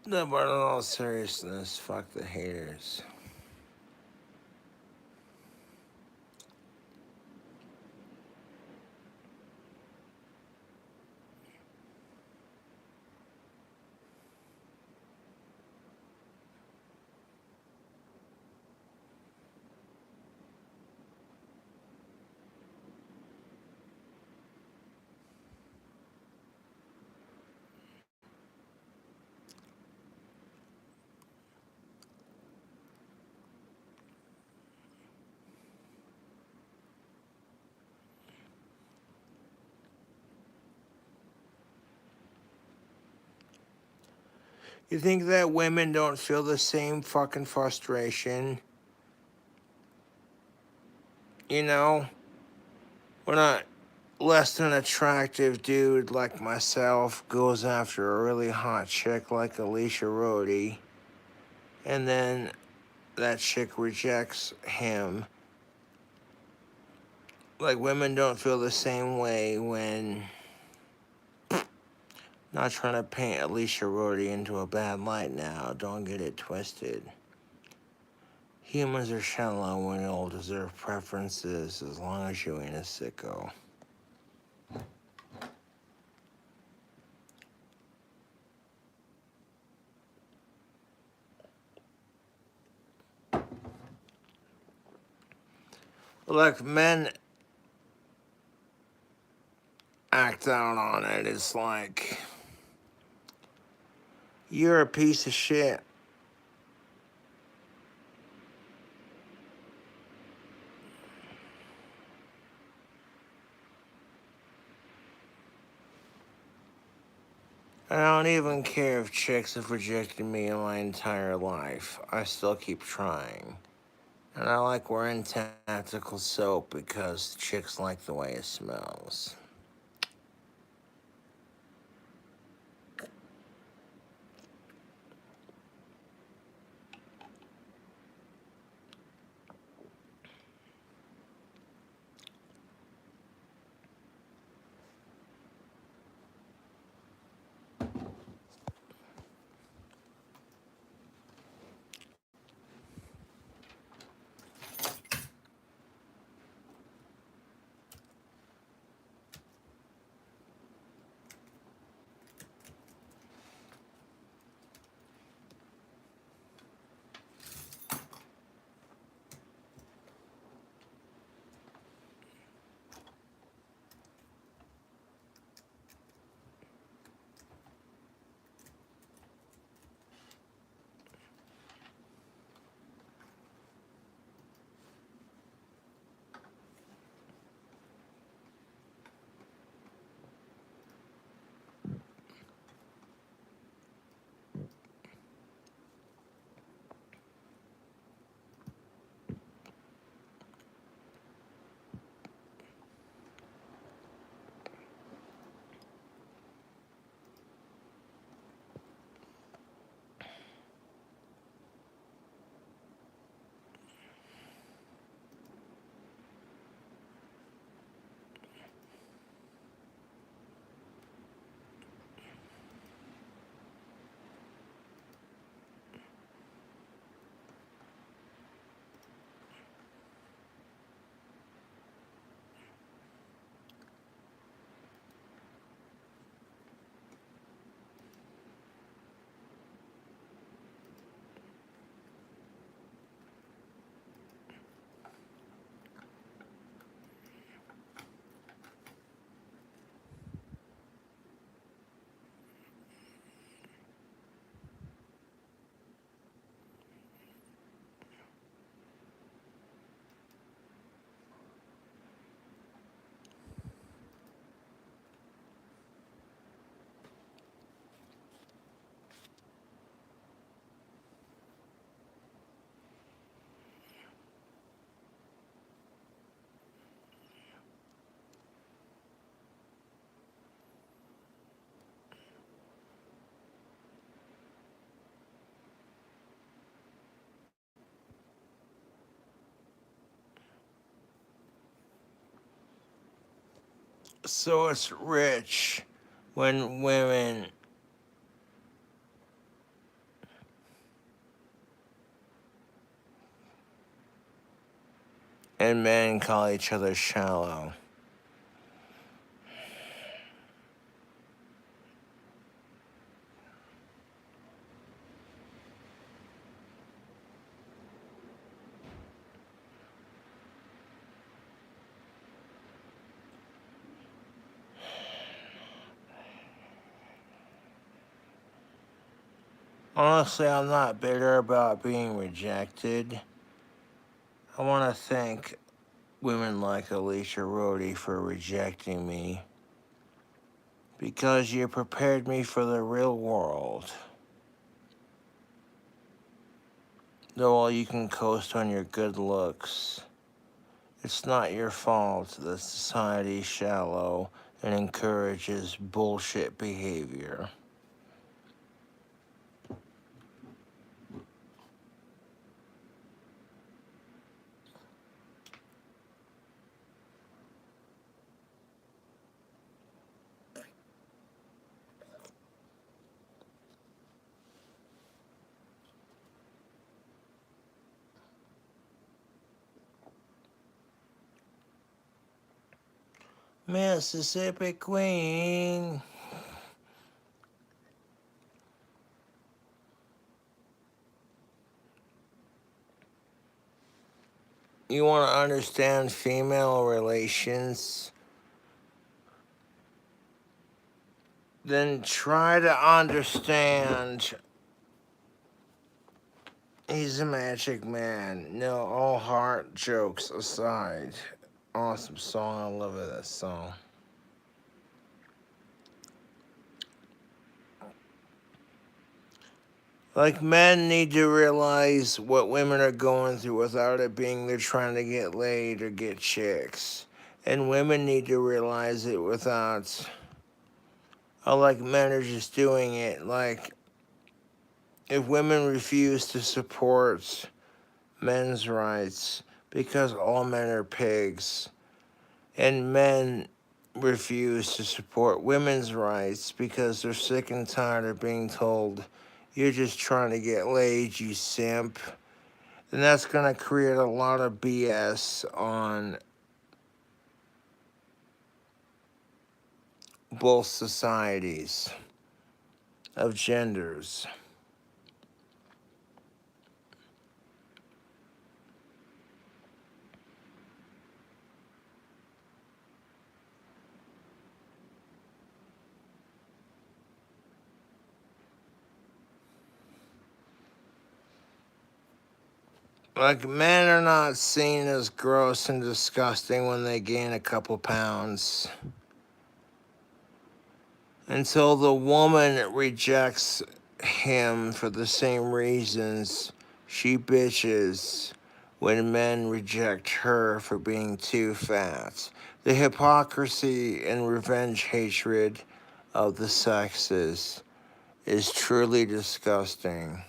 No, but in all seriousness, fuck the haters. You think that women don't feel the same fucking frustration? You know, when a less than attractive dude like myself goes after a really hot chick like Alicia Rhodey, and then that chick rejects him. Like, women don't feel the same way when... Not trying to paint Alicia Rhodey into a bad light now, don't get it twisted. Humans are shallow and all deserve preferences as long as you ain't a sicko. Look, men act out on it. It's like, you're a piece of shit. I don't even care if chicks have rejected me in my entire life. I still keep trying. And I like wearing tactical soap because chicks like the way it smells. So it's rich when women and men call each other shallow. Honestly, I'm not bitter about being rejected. I want to thank women like Alicia Rhodey for rejecting me because you prepared me for the real world. Though all you can coast on your good looks, it's not your fault that society's shallow and encourages bullshit behavior. Mississippi Queen. You want to understand female relations? Then try to understand he's a magic man. No, all heart jokes aside. Awesome song. I love that song. Like, men need to realize what women are going through without it being they're trying to get laid or get chicks. And women need to realize it without, like, men are just doing it. Like, if women refuse to support men's rights because all men are pigs, and men refuse to support women's rights because they're sick and tired of being told, you're just trying to get laid, you simp, then that's going to create a lot of BS on both societies of genders. Like, men are not seen as gross and disgusting when they gain a couple pounds until the woman rejects him for the same reasons she bitches when men reject her for being too fat. The hypocrisy and revenge hatred of the sexes is truly disgusting.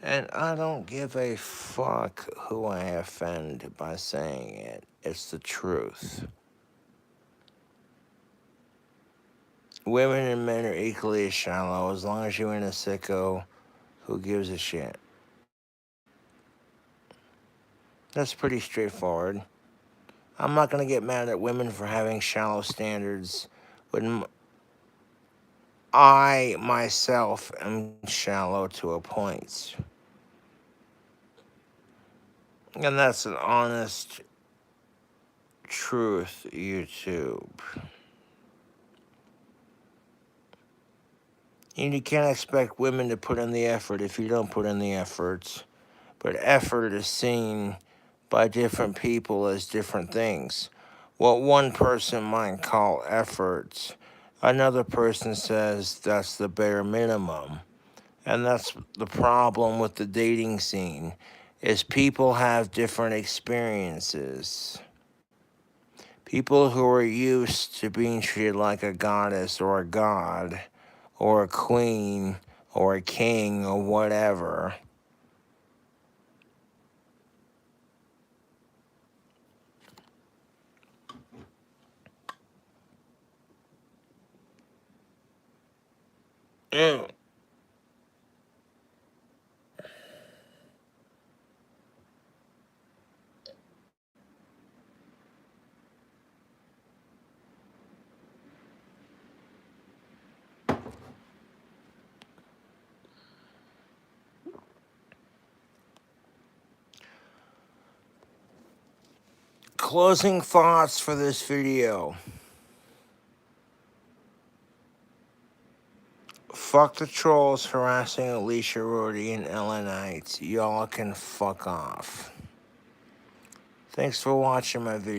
And I don't give a fuck who I offend by saying it. It's the truth. Women and men are equally as shallow. As long as you ain't a sicko, who gives a shit? That's pretty straightforward. I'm not going to get mad at women for having shallow standards when I myself am shallow to a point. And that's an honest truth, YouTube. And you can't expect women to put in the effort if you don't put in the effort. But effort is seen by different people as different things. What one person might call effort, another person says that's the bare minimum. And that's the problem with the dating scene, is people have different experiences. People who are used to being treated like a goddess or a god or a queen or a king or whatever, Ew. Closing thoughts for this video. Fuck the trolls harassing Alicia Rorty and LNites. Y'all can fuck off. Thanks for watching my video.